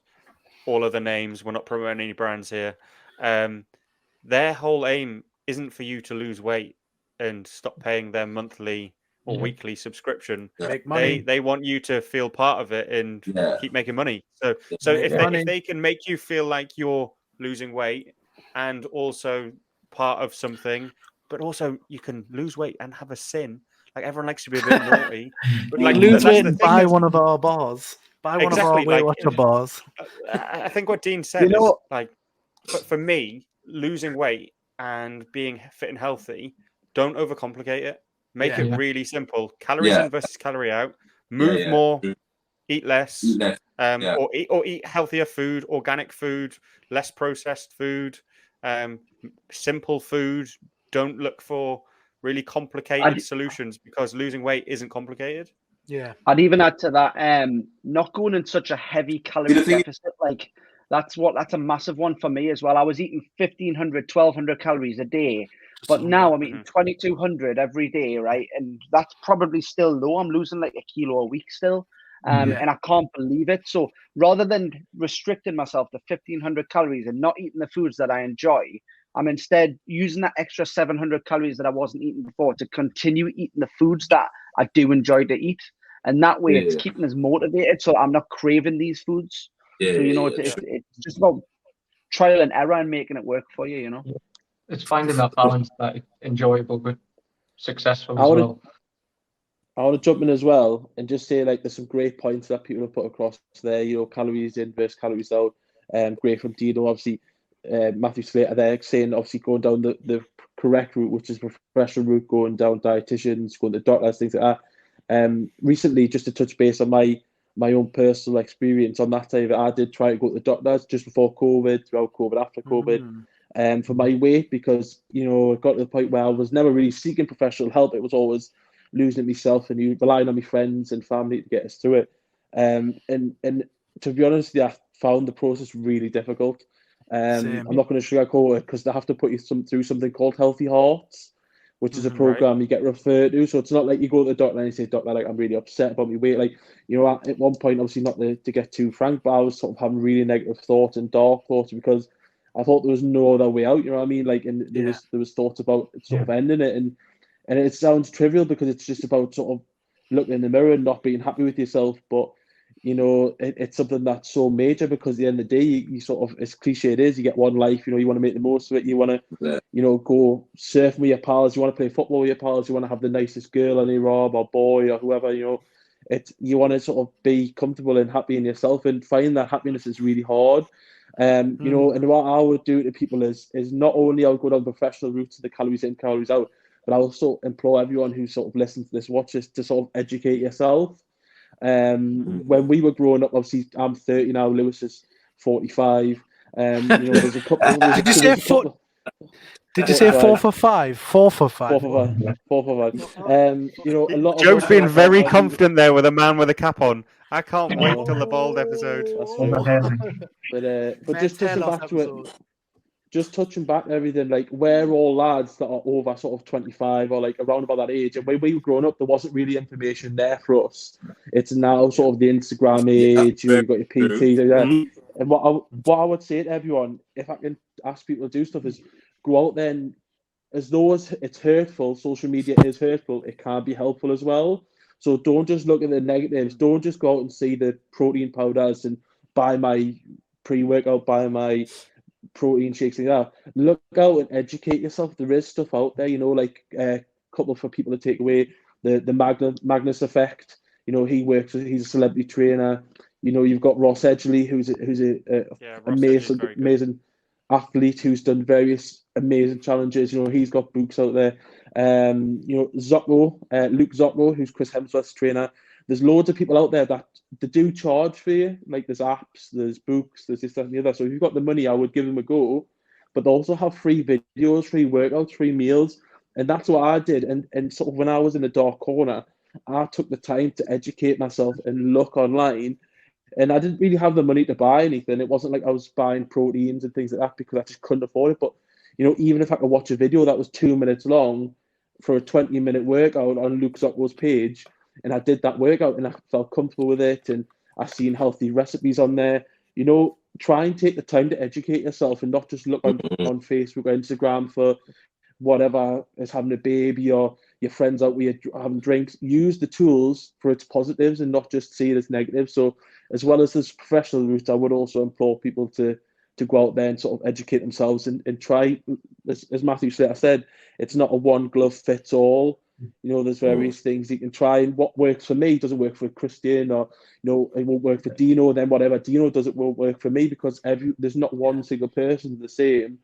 all other names. We're not promoting any brands here. Their whole aim isn't for you to lose weight and stop paying their monthly or weekly subscription. Make money. They want you to feel part of it and keep making money. So if they can make you feel like you're losing weight and also part of something, but also you can lose weight and have a sin. Like everyone likes to be a bit naughty, but like lose that's weight the and thing buy that's- one of our bars. Buy one of our Exactly, Weight like- Watcher bars. I think what Dean said is like, but for me, losing weight and being fit and healthy, don't overcomplicate it. Make it really simple. Calories in versus calorie out. Move more, eat less, or eat healthier food, organic food, less processed food, simple food. Don't look for really complicated solutions because losing weight isn't complicated. Yeah. I'd even add to that, not going in such a heavy calorie deficit. Like that's a massive one for me as well. I was eating 1,500, 1,200 calories a day, but now I'm eating 2,200 every day, right? And that's probably still low. I'm losing like a kilo a week still. And I can't believe it. So rather than restricting myself to 1,500 calories and not eating the foods that I enjoy, I'm instead using that extra 700 calories that I wasn't eating before to continue eating the foods that I do enjoy to eat. And that way it's keeping us motivated. So I'm not craving these foods. It's just about trial and error and making it work for you, It's finding that balance that it's enjoyable but successful as well. I want to jump in as well and just say like there's some great points that people have put across there. Calories in versus calories out. Great from Dino, obviously. Matthew Slater there saying obviously going down the correct route, which is professional route, going down dietitians, going to doctors, things like that. Recently, just to touch base on my own personal experience on that side of it, I did try to go to the doctors just before COVID, throughout COVID, after COVID, for my weight because it got to the point where I was never really seeking professional help. It was always losing it myself and relying on my friends and family to get us through it. And to be honest, I found the process really difficult. I'm not going to sugarcoat it because they have to put you through something called Healthy Hearts, which is a program you get referred to. So it's not like you go to the doctor and you say, "Doctor, like I'm really upset about my weight." Like at one point, obviously not to get too frank, but I was sort of having really negative thoughts and dark thoughts because I thought there was no other way out. You know what I mean? Like, and there was thoughts about sort of ending it, and it sounds trivial because it's just about sort of looking in the mirror and not being happy with yourself, but it's something that's so major because at the end of the day, you sort of, as cliche it is, you get one life, you want to make the most of it. You want to, go surfing with your pals. You want to play football with your pals. You want to have the nicest girl on your rob or boy or whoever, you want to sort of be comfortable and happy in yourself, and finding that happiness is really hard. And what I would do to people is not only I would go down professional routes to the calories in, calories out, but I also implore everyone who sort of listens to this, watch this, to sort of educate yourself. When we were growing up, obviously I'm 30 now, Lewis is 45. There's a couple. Did you say foot? Did you say 4 for 5? 4 for 5. 4 for 5. A lot of Joe's us being are very already- confident there with a man with a cap on. I can't wait till the bald episode. That's true. But just touching back to it. Just touching back and everything, like we're all lads that are over sort of 25 or like around about that age. And when we were growing up, there wasn't really information there for us. It's now sort of the Instagram age, you've got your PTs like that. And what I would say to everyone, if I can ask people to do stuff, is go out there and, as though it's hurtful, social media is hurtful, it can be helpful as well. So don't just look at the negatives. Don't just go out and see the protein powders and buy my pre-workout, buy my protein shakes like that. Look out and educate yourself. There is stuff out there, like a couple for people to take away. The Magnus effect. He's a celebrity trainer. You've got Ross Edgley, who's Ross amazing, Edgley's very good. amazing, athlete who's done various amazing challenges. You know, he's got books out there. You know, Luke Zocco, who's Chris Hemsworth's trainer. There's loads of people out there that they do charge for you. Like there's apps, there's books, there's this, that, and the other. So if you've got the money, I would give them a go. But they also have free videos, free workouts, free meals. And that's what I did. And sort of when I was in the dark corner, I took the time to educate myself and look online. And I didn't really have the money to buy anything. It wasn't like I was buying proteins and things like that because I just couldn't afford it. But, you know, even if I could watch a video that was 2 minutes long for a 20-minute workout on Luke Zocco's page, and I did that workout and I felt comfortable with it, and I've seen healthy recipes on there, you know, try and take the time to educate yourself and not just look on Facebook or Instagram for whatever is having a baby or your friends out with you having drinks. Use the tools for its positives and not just see it as negative. So as well as this professional route, I would also implore people to go out there and sort of educate themselves and try, as Matthew said, it's not a one glove fits all. You know, there's various things you can try, and what works for me doesn't work for Christian, or, you know, it won't work for Dino. Then whatever Dino does, it won't work for me, because there's not one single person the same.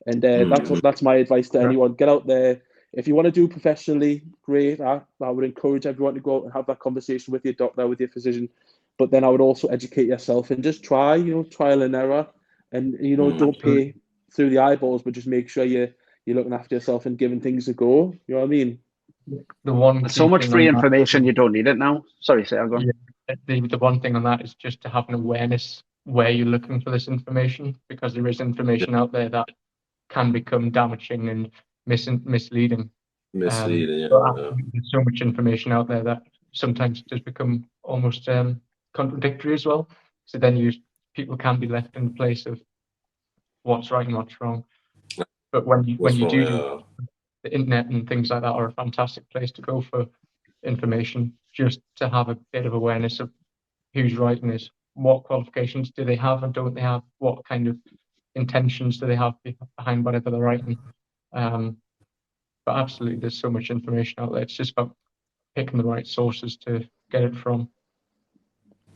And that's my advice to anyone. Get out there. If you want to do professionally, great. I would encourage everyone to go out and have that conversation with your doctor, with your physician. But then I would also educate yourself and just try, you know, trial and error. And, you know, don't pay through the eyeballs, but just make sure you're looking after yourself and giving things a go. You know what I mean? There's so much free information, you don't need it now. Sorry, say I'm going. Yeah, the one thing on that is just to have an awareness where you're looking for this information, because there is information out there that can become damaging and misleading. There's so much information out there that sometimes it does become almost contradictory as well. So then people can be left in the place of what's right and what's wrong. But when you do the internet and things like that are a fantastic place to go for information, just to have a bit of awareness of who's writing this, what qualifications do they have and don't they have, what kind of intentions do they have behind whatever they're writing. But absolutely, there's so much information out there. It's just about picking the right sources to get it from.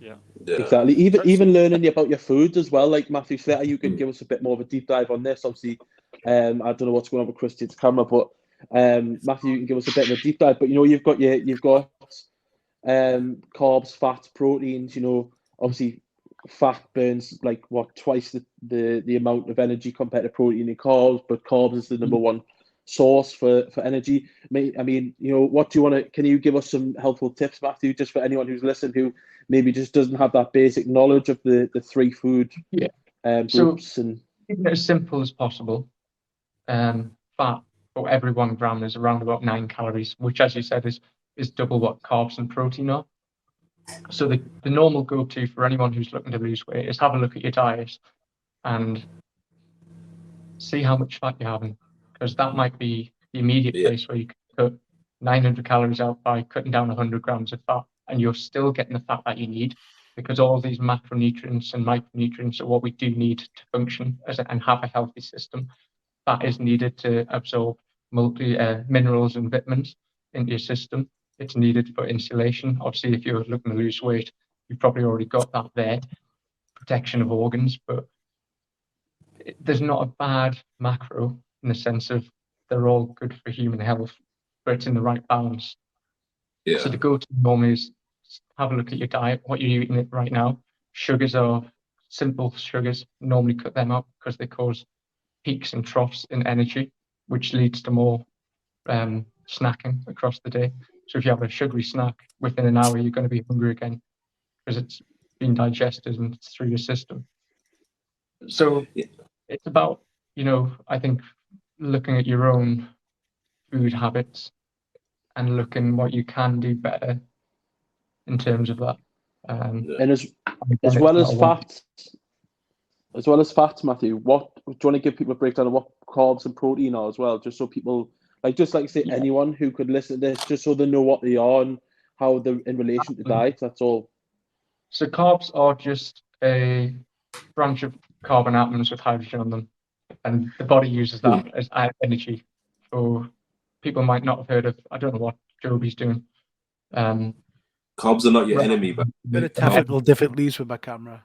Yeah. Exactly. Even learning about your foods as well, like Matthew said, you could give us a bit more of a deep dive on this. Obviously, I don't know what's going on with Christian's camera, but Matthew, you can give us a bit of a deep dive. But you know, you've got carbs, fats, proteins. You know, obviously, fat burns like twice the amount of energy compared to protein and carbs, but carbs is the number one source for energy. I mean, you know, what do you want to? Can you give us some helpful tips, Matthew, just for anyone who's listening who maybe just doesn't have that basic knowledge of the three food groups? And keep it as simple as possible. Fat for every 1 gram is around about 9 calories, which, as you said, is double what carbs and protein are. So the normal go-to for anyone who's looking to lose weight is have a look at your diet and see how much fat you're having, because that might be the immediate place where you can cut 900 calories out by cutting down 100 grams of fat, and you're still getting the fat that you need, because all of these macronutrients and micronutrients are what we do need to function and have a healthy system. Fat is needed to absorb minerals and vitamins into your system. It's needed for insulation. Obviously, if you're looking to lose weight, you've probably already got that there, protection of organs, but there's not a bad macro in the sense of they're all good for human health, but it's in the right balance. Yeah. So the go-to normally is have a look at your diet, what you're eating right now. Sugars are simple sugars. Normally cut them out because they cause peaks and troughs in energy, which leads to more snacking across the day. So if you have a sugary snack, within an hour, you're going to be hungry again because it's been digested and it's through your system. So it's about, you know, I think looking at your own food habits and looking what you can do better in terms of that. And as well as fats, Matthew, what do you want to give people a breakdown of what carbs and protein are as well, just so people anyone who could listen to this, just so they know what they are and how they're in relation to diet. That's all. So carbs are just a branch of carbon atoms with hydrogen on them, and the body uses that as energy. So people might not have heard of, I don't know what Joby's doing. Carbs are not your enemy, but bit of technical difficulties with my camera.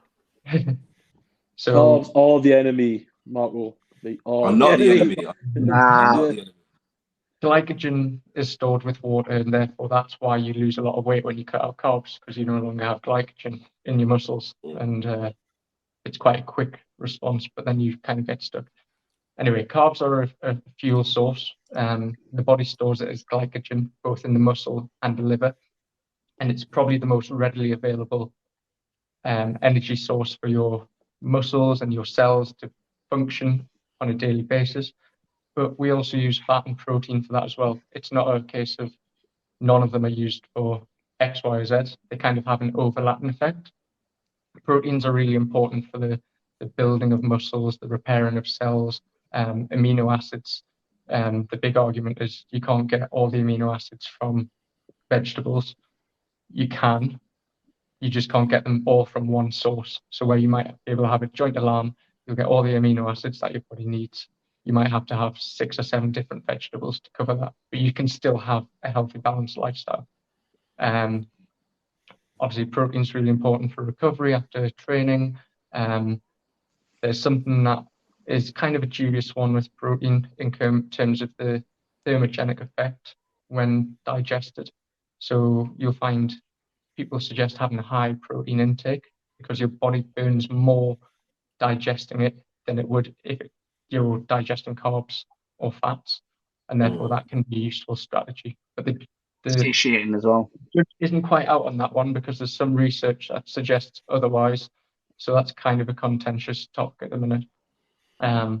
So carbs are the enemy. Marco. I'm not the enemy. Nah. I'm not the enemy. Glycogen is stored with water, and therefore that's why you lose a lot of weight when you cut out carbs, because you no longer have glycogen in your muscles, and it's quite a quick response, but then you kind of get stuck. Anyway, carbs are a fuel source. The body stores it as glycogen, both in the muscle and the liver, and it's probably the most readily available energy source for your muscles and your cells to function on a daily basis. But we also use fat and protein for that as well. It's not a case of none of them are used for X, Y, or Z. They kind of have an overlapping effect. Proteins are really important for the building of muscles, the repairing of cells, amino acids. The big argument is you can't get all the amino acids from vegetables. You can, you just can't get them all from one source. So where you might be able to have a joint alarm, you'll get all the amino acids that your body needs. You might have to have 6 or 7 different vegetables to cover that, but you can still have a healthy, balanced lifestyle. Obviously, protein is really important for recovery after training. There's something that is kind of a dubious one with protein in terms of the thermogenic effect when digested. So you'll find people suggest having a high protein intake because your body burns more digesting it than it would if you're digesting carbs or fats, and therefore that can be a useful strategy. But the Satiating as well. jury isn't quite out on that one because there's some research that suggests otherwise. So that's kind of a contentious topic at the minute. But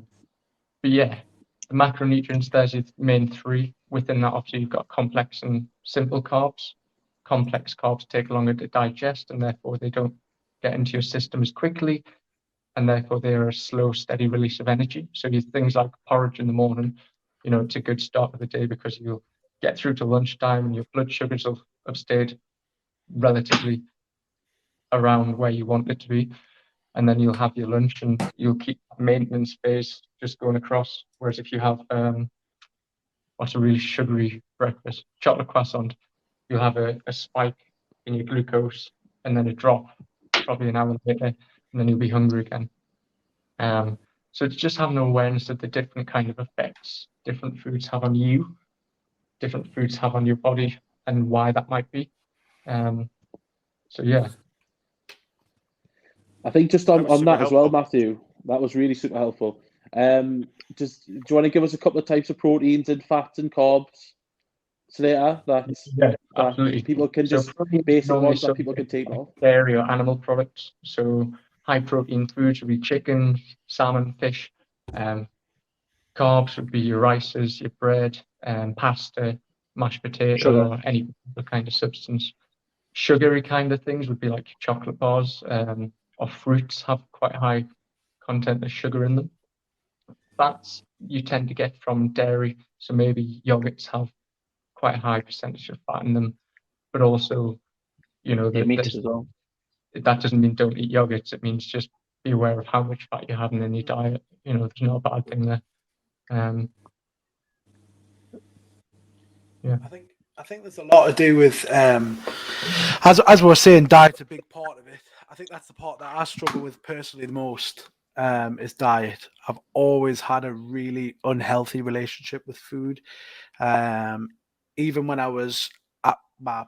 yeah, the macronutrients, there's your main 3. Within that, obviously, you've got complex and simple carbs. Complex carbs take longer to digest, and therefore they don't get into your system as quickly, and therefore they're a slow, steady release of energy. So you things like porridge in the morning, it's a good start of the day because you'll get through to lunchtime and your blood sugars will have stayed relatively around where you want it to be. And then you'll have your lunch and you'll keep maintenance phase just going across. Whereas if you have what's a really sugary breakfast, chocolate croissant, you'll have a spike in your glucose and then a drop probably an hour later, and then you'll be hungry again. So it's just having awareness of the different kind of effects different foods have on you, different foods have on your body, and why that might be. So yeah. I think just on that as well, helpful. Matthew, that was really super helpful. Just do you want to give us a couple of types of proteins and fats and carbs, Slater, that Absolutely. people can So just protein is basic normally ones that people can something take off? dairy or animal products. So high protein foods would be chicken, salmon, fish. Carbs would be your rices, your bread, pasta, mashed potato, Sugar. or any other kind of substance. Sugary kind of things would be like chocolate bars, or fruits have quite high content of sugar in them. Fats you tend to get from dairy, so maybe yogurts have quite a high percentage of fat in them, but also, Meat as well. that doesn't mean don't eat yogurts. It means just be aware of how much fat you're having in your diet. There's not a bad thing there. Yeah. I think there's a lot to do with as we were saying, diet's a big part of it. I think that's the part that I struggle with personally the most, is diet. I've always had a really unhealthy relationship with food. Even when I was at my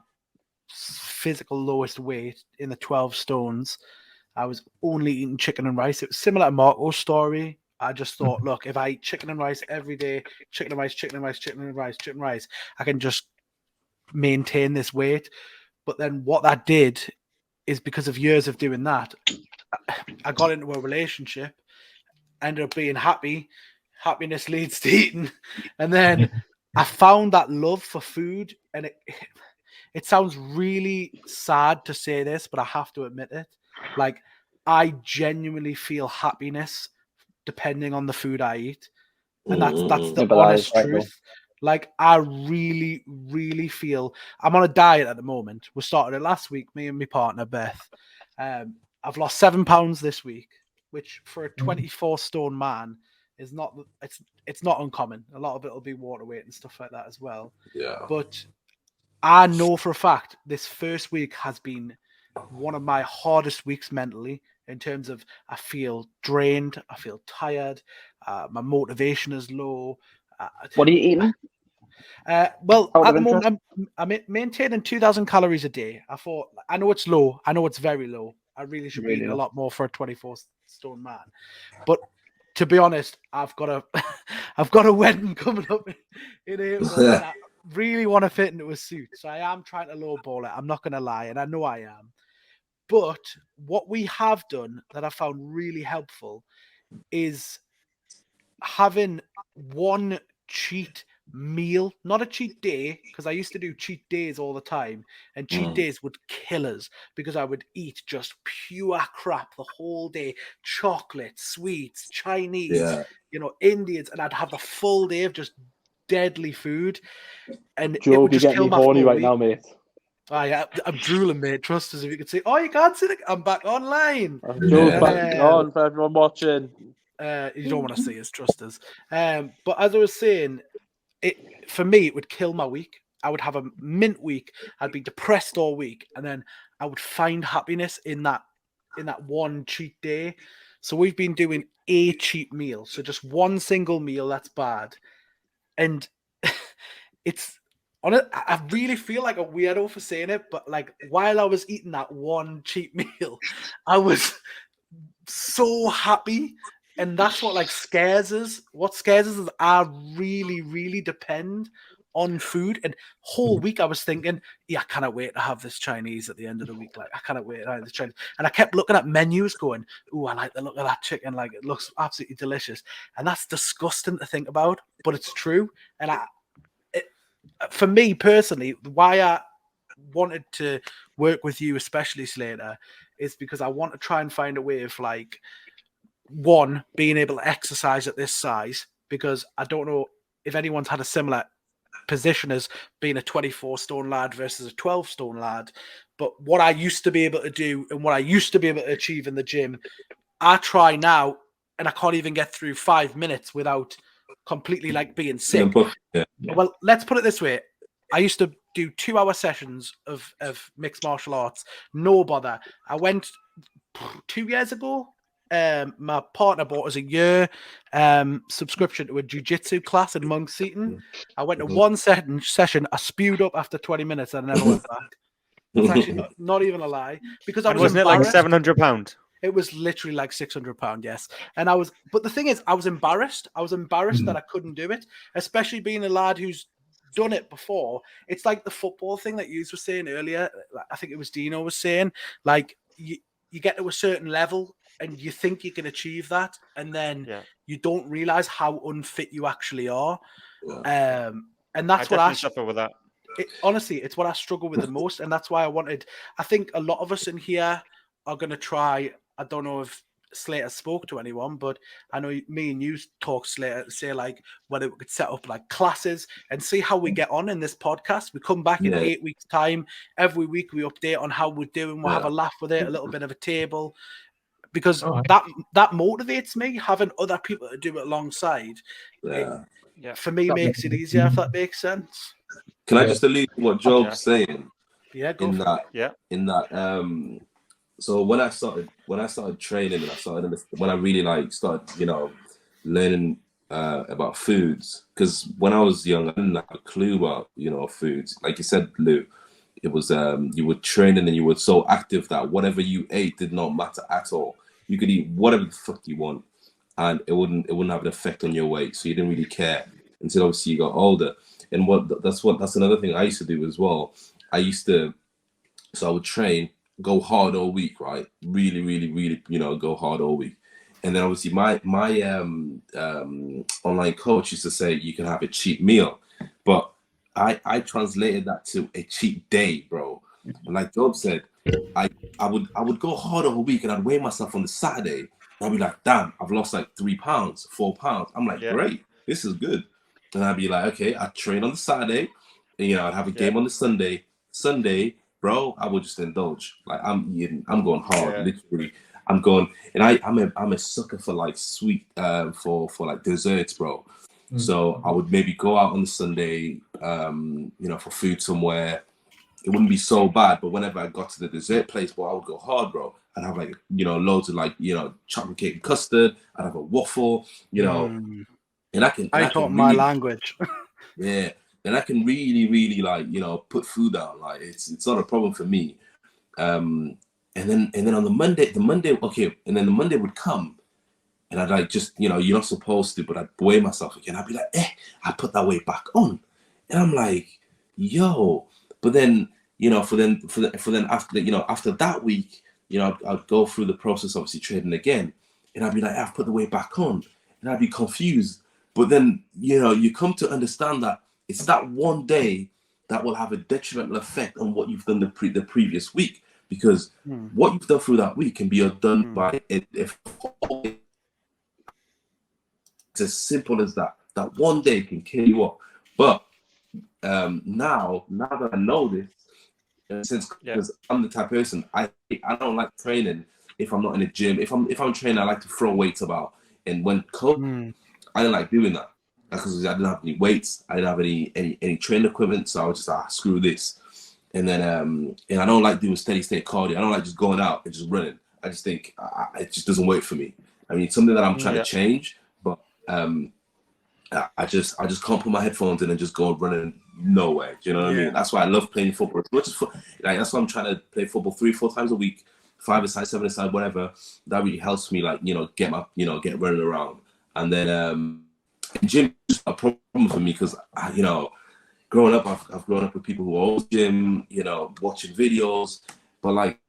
physical lowest weight in the 12 stones, I was only eating chicken and rice. It was similar to Marco's story. I just thought, look, if I eat chicken and rice every day, chicken and rice, chicken and rice, chicken and rice, chicken and rice, I can just maintain this weight. But then what that did is, because of years of doing that, I got into a relationship, ended up being happy. Happiness leads to eating. And then I found that love for food, and it sounds really sad to say this, but I have to admit it. Like, I genuinely feel happiness depending on the food I eat. And that's the honest truth. Like, I really, really feel I'm on a diet at the moment. We started it last week, me and my partner, Beth. I've lost 7 pounds this week, which for a 24 stone man is not, it's not uncommon. A lot of it will be water weight and stuff like that as well. Yeah. But I know for a fact this first week has been one of my hardest weeks mentally. in terms of I feel drained, I feel tired, my motivation is low. What are you eating? Well, Out at of the moment, interest? I'm maintaining 2,000 calories a day. I know it's low. I know it's very low. I really should be Really eating a low. lot more for a 24 stone man. But to be honest, I've got a wedding coming up in April, and I really want to fit into a suit. So I am trying to lowball it. I'm not going to lie, and I know I am. But what we have done that I found really helpful is having one cheat meal, not a cheat day, because I used to do cheat days all the time, and cheat days would kill us because I would eat just pure crap the whole day, chocolate, sweets, Chinese, Yeah. Indians, and I'd have the full day of just deadly food, and it Joe, would you're just getting kill me my horny full right week. now, mate. I'm drooling, mate. Trust us if you could see. Oh, you can't see it. I'm back online. Joe's Yeah. back on for everyone watching. You don't want to see us, trust us. But as I was saying, for me, it would kill my week. I would have a mint week. I'd be depressed all week, and then I would find happiness in that one cheat day. So we've been doing a cheat meal, so just one single meal. That's bad, and it's on it. I really feel like a weirdo for saying it, but like while I was eating that one cheat meal, I was so happy. And that's what like scares us. What scares us is I really, really depend on food. And whole week I was thinking, yeah, I cannot wait to have this Chinese at the end of the week. Like I cannot wait to have this Chinese. And I kept looking at menus going, oh, I like the look of that chicken. Like it looks absolutely delicious. And that's disgusting to think about, but it's true. And for me personally, why I wanted to work with you, especially Slater, is because I want to try and find a way of like, one, being able to exercise at this size, because I don't know if anyone's had a similar position as being a 24 stone lad versus a 12 stone lad. But what I used to be able to do and what I used to be able to achieve in the gym, I try now and I can't even get through 5 minutes without completely like being sick. Yeah. Well, let's put it this way. I used to do 2-hour sessions of mixed martial arts. No bother. I went 2 years ago. My partner bought us a year subscription to a jiu-jitsu class in Monk Seaton. I went to one session. I spewed up after 20 minutes and I never went back. It's actually not even a lie, because I was Wasn't it like embarrassed. £700? It was literally like £600, yes. And but the thing is, I was embarrassed. I was embarrassed that I couldn't do it, especially being a lad who's done it before. It's like the football thing that you were saying earlier. I think it was Dino was saying, like you get to a certain level and you think you can achieve that, and then you don't realize how unfit you actually are. And that's what I suffer with that. Honestly, it's what I struggle with the most, and that's why I think a lot of us in here are going to try. I don't know if Slater spoke to anyone, but I know me and you talk, Slater, say like whether we could set up like classes and see how we get on in this podcast. We come back in 8 weeks' time. Every week we update on how we're doing. We'll have a laugh with it, a little bit of a table, because that motivates me, having other people to do it alongside. For me, makes it easier, if that makes sense. Can I just allude to what Job's saying? Yeah, go in for that. it. Yeah. In that. So when I started training and when I really like started, learning about foods, because when I was young, I didn't have a clue about foods. Like you said, Lou, it was you were training and you were so active that whatever you ate did not matter at all. You could eat whatever the fuck you want, and it wouldn't have an effect on your weight. So you didn't really care until obviously you got older. And that's another thing I used to do as well. I would train, go hard all week, right? Really, really, really, go hard all week. And then obviously my online coach used to say you can have a cheat meal, but I translated that to a cheat day, bro. And like Job said, I would go hard all week and I'd weigh myself on the Saturday. And I'd be like, damn, I've lost like 3 pounds, 4 pounds. I'm like, great, this is good. And I'd be like, okay, I train on the Saturday, and I'd have a game on the Sunday. Sunday, bro, I would just indulge. Like I'm going hard, literally. I'm going, and I'm a sucker for like sweet, for like desserts, bro. So I would maybe go out on the Sunday, for food somewhere. It wouldn't be so bad, but whenever I got to the dessert place, I would go hard, bro. I'd have like, you know, loads of like, you know, chocolate cake and custard. I'd have a waffle, you know, and I can my really, language. yeah, and I can really like, you know, put food down. Like it's not a problem for me. And then on the Monday, okay, and then the Monday would come, and I'd like just, you know, you're not supposed to, but I'd weigh myself again. I'd be like, I put that weight back on, and I'm like, yo, but then, you know, for then after, you know, after that week, you know, I'd go through the process, obviously trading again, and I'd be like, I've put the weight back on, and I'd be confused. But then, you know, you come to understand that it's that one day that will have a detrimental effect on what you've done the previous week, because what you've done through that week can be undone by it. If it's as simple as that. That one day can kill you up. But now that I know this, since because I'm the type of person, I don't like training if I'm not in a gym. If I'm training, I like to throw weights about. And when COVID, I didn't like doing that because I didn't have any weights. I didn't have any training equipment, so I was just screw this. And then and I don't like doing steady state cardio. I don't like just going out and just running. I just think it just doesn't work for me. I mean, it's something that I'm trying to change, but I just can't put my headphones in and just go running nowhere. Do you know what I mean? That's why I love playing football. As much as like, that's why I'm trying to play football 3-4 times a week, 5-a-side, 7-a-side, whatever. That really helps me, like, you know, get running around. And then gym is a problem for me because you know, growing up, I've grown up with people who are always gym, you know, watching videos, but like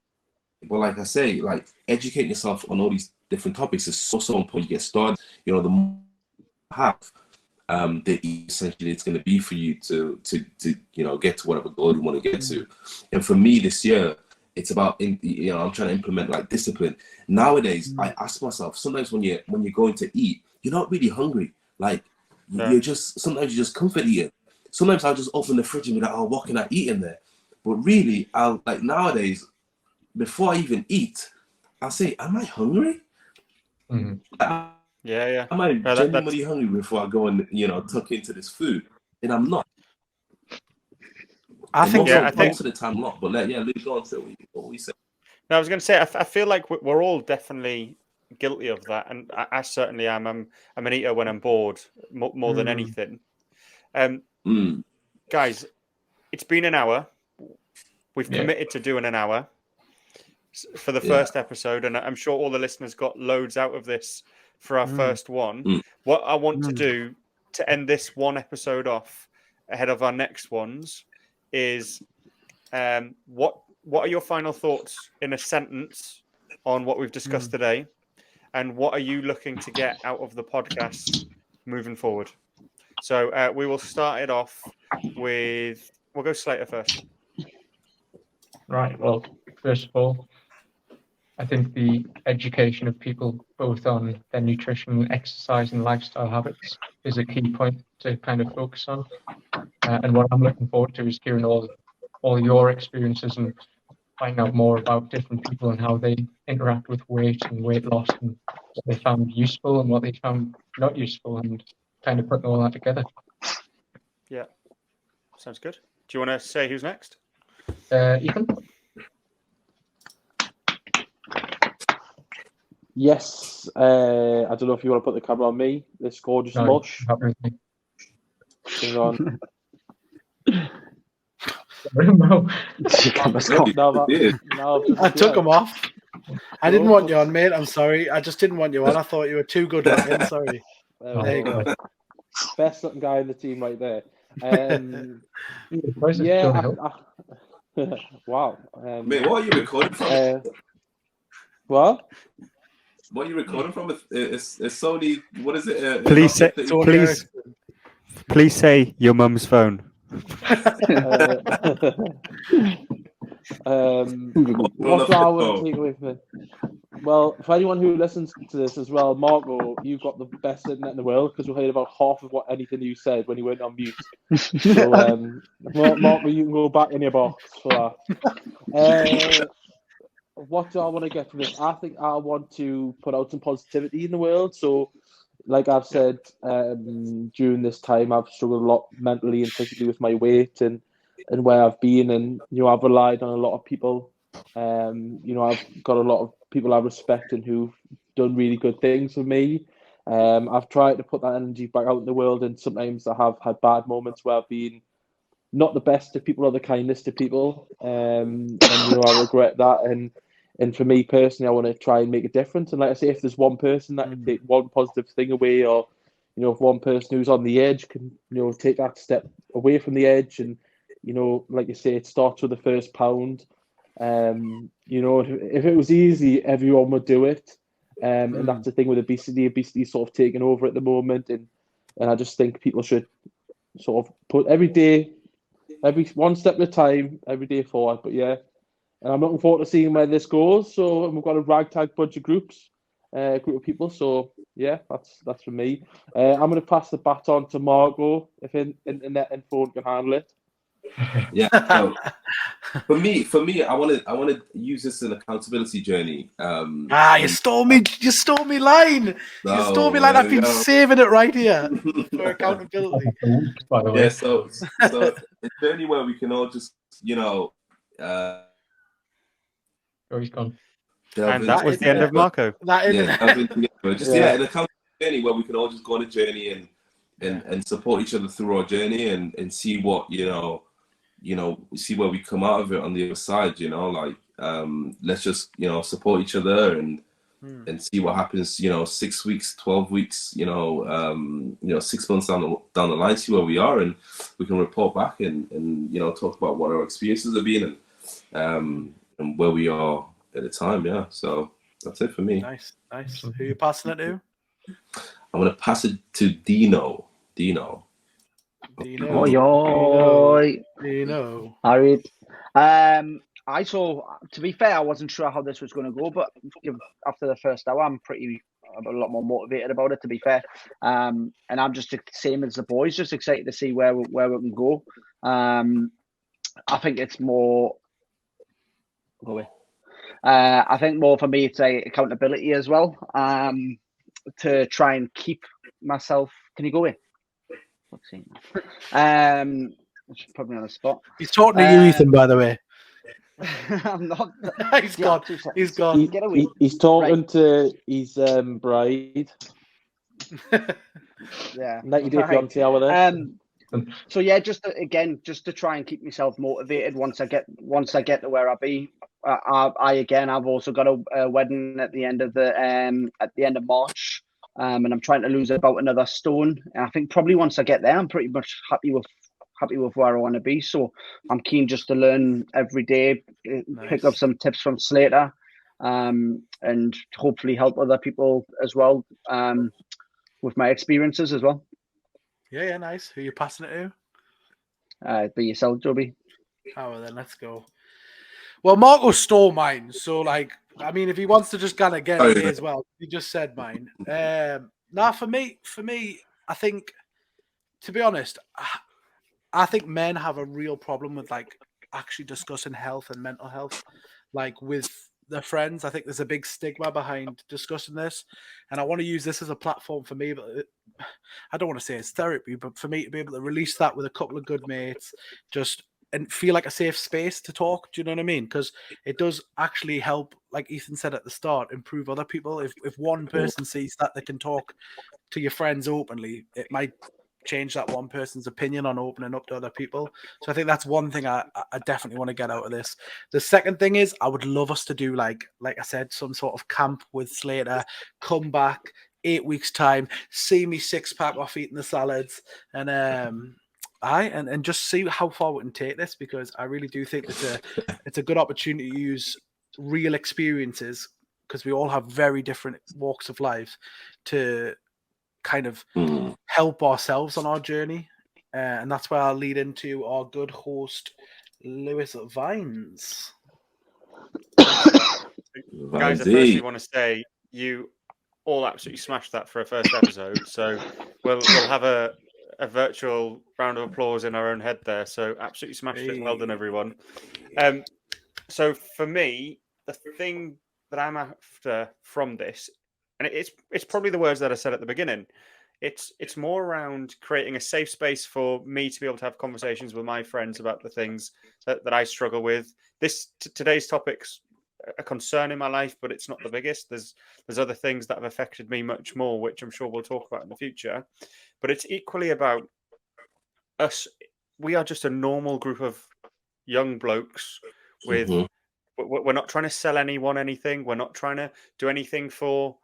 I say, like educating yourself on all these different topics is so important. You get started, you know, the more you have, the essentially it's going to be for you to you know, get to whatever goal you want to get to. And for me this year, it's about, you know, I'm trying to implement like discipline. Nowadays, I ask myself, sometimes when you're going to eat, you're not really hungry. Like you're just, sometimes you're just comfort eating. Sometimes I'll just open the fridge and be like, oh, what can I eat in there? But really, I'll like nowadays, before I even eat, I'll say, am I hungry? Am I genuinely hungry before I go and, you know, tuck into this food? And I'm not. I think most of the time not. But let's go on to what we say. No, I was going to say, I feel like we're all definitely guilty of that, and I certainly am. I'm an eater when I'm bored more than anything. Guys, it's been an hour. We've committed to doing an hour for the first episode, and I'm sure all the listeners got loads out of this for our first one. What I want to do to end this one episode off ahead of our next ones is what are your final thoughts in a sentence on what we've discussed today, and what are you looking to get out of the podcast moving forward? So we will start it off with, we'll go Slater first. Right. Well, first of all, I think the education of people both on their nutrition, exercise, and lifestyle habits is a key point to kind of focus on. And what I'm looking forward to is hearing all your experiences and finding out more about different people and how they interact with weight and weight loss, and what they found useful and what they found not useful, and kind of putting all that together. Yeah, sounds good. Do you want to say who's next? Ethan? Yes. I don't know if you want to put the camera on me. This gorgeous mush. Turn it on. No. I took them off. I didn't want you on, mate. I'm sorry. I just didn't want you on. I thought you were too good looking. Sorry. There you go. Best looking guy in the team right there. Wow. Mate, what are you recording from? What? What are you recording from? It's Sony. What is it? Please say your mum's phone. What do I want to take away from it? Well, for anyone who listens to this as well, Marco, you've got the best internet in the world because we heard about half of anything you said when you went on mute. So, Marco, you can go back in your box for that. What do I want to get from this? I think I want to put out some positivity in the world. So, like I've said, during this time, I've struggled a lot mentally and physically with my weight and where I've been. And, you know, I've relied on a lot of people You know, I've got a lot of people I respect and who've done really good things for me. I've tried to put that energy back out in the world, and sometimes I have had bad moments where I've been not the best to people or the kindest to people. And you know, I regret that. And for me personally, I want to try and make a difference. And like I say, if there's one person that can take one positive thing away, or you know, if one person who's on the edge can, you know, take that step away from the edge, and you know, like you say, it starts with the first pound. You know, if it was easy, everyone would do it. And that's the thing with obesity. Obesity is sort of taking over at the moment, and I just think people should sort of put every one step at a time, every day forward. But yeah, and I'm looking forward to seeing where this goes. So we've got a ragtag bunch of group of people. So yeah, that's for me. I'm going to pass the baton to Margot if internet and phone can handle it. Yeah. So for me, I want to use this as an accountability journey. You stole me line. You stole me line. I've been saving it right here for accountability. By the way. Yeah. So a journey where we can all just, you know, He's gone. And that was the end of Marco. That an accountability journey where we can all just go on a journey and support each other through our journey and see what see where we come out of it on the other side. You know, like let's just support each other and see what happens. 6 weeks, 12 weeks. 6 months down the line, see where we are, and we can report back and talk about what our experiences have been and where we are at the time. Yeah, so that's it for me. Nice. Who are you passing it to? I'm gonna pass it to Dino. Oh, yo. Dino. All right. To be fair, I wasn't sure how this was going to go, but after the first hour, I'm a lot more motivated about it, to be fair. And I'm just the same as the boys, just excited to see where we can go. I think it's more. I think more for me, it's accountability as well. To try and keep myself. Can you go in? Put me on the spot. He's talking to you, Ethan, by the way. I'm not. He's gone. He's gone. He's talking to his bride. Yeah. 90 Day Fiancé over there. So yeah, just to try and keep myself motivated once I get to where I be. I've also got a wedding at the end of March. And I'm trying to lose about another stone. And I think probably once I get there, I'm pretty much happy with where I want to be. So I'm keen just to learn every day, pick up some tips from Slater, and hopefully help other people as well, with my experiences as well. Yeah, nice. Who are you passing it to? Be yourself, Joby. Oh, well, then let's go. Well, Marco stole mine, so if he wants to just kind of get it as well, he just said mine. For me, I think, to be honest, I think men have a real problem with actually discussing health and mental health, with their friends. I think there's a big stigma behind discussing this, and I want to use this as a platform for me. But I don't want to say it's therapy, but for me to be able to release that with a couple of good mates, and feel like a safe space to talk. Do you know what I mean? Because it does actually help, like Ethan said at the start, improve other people. If one person sees that they can talk to your friends openly, it might change that one person's opinion on opening up to other people. So I think that's one thing I definitely want to get out of this. The second thing is I would love us to do, like I said, some sort of camp with Slater, come back 8 weeks time, see me 6-pack off eating the salads, and and just see how far we can take this, because I really do think it's a good opportunity to use real experiences, because we all have very different walks of life, to kind of help ourselves on our journey. And that's where I'll lead into our good host, Lewis Vines. Guys, I firstly want to say you all absolutely smashed that for a first episode. So we'll have a virtual round of applause in our own head there. So absolutely smashed it. Well done, everyone. So for me, the thing that I'm after from this, and it's probably the words that I said at the beginning, It's more around creating a safe space for me to be able to have conversations with my friends about the things that I struggle with. Today's topic's a concern in my life, but it's not the biggest. There's other things that have affected me much more, which I'm sure we'll talk about in the future. But it's equally about us. We are just a normal group of young blokes with. We're not trying to sell anyone anything. We're not trying to do anything for.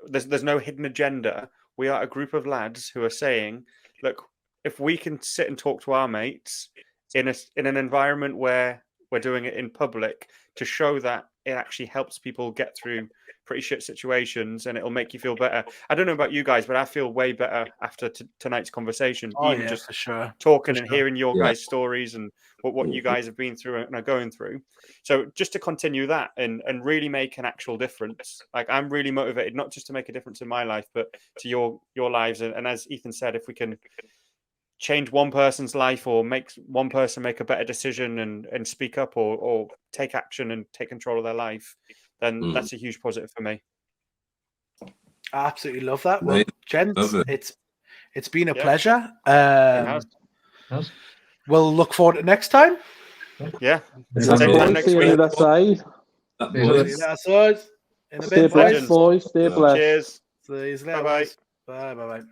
There's no hidden agenda. We are a group of lads who are saying, look, if we can sit and talk to our mates in an environment where we're doing it in public to show that it actually helps people get through pretty shit situations and it'll make you feel better. I don't know about you guys, but I feel way better after tonight's conversation. Oh, Just for sure. Talking For and sure. hearing your guys' stories and what you guys have been through and are going through. So just to continue that and really make an actual difference. Like, I'm really motivated, not just to make a difference in my life, but to your lives. And as Ethan said, if we can change one person's life or make one person make a better decision and speak up or take action and take control of their life, then that's a huge positive for me. I absolutely love that. Well, gents, it's been a pleasure. We'll look forward to next time. Yeah. Same time next week. See you on the other side. In a Stay bit, blessed, boys. Stay blessed. Cheers. See you later. Bye-bye. Bye.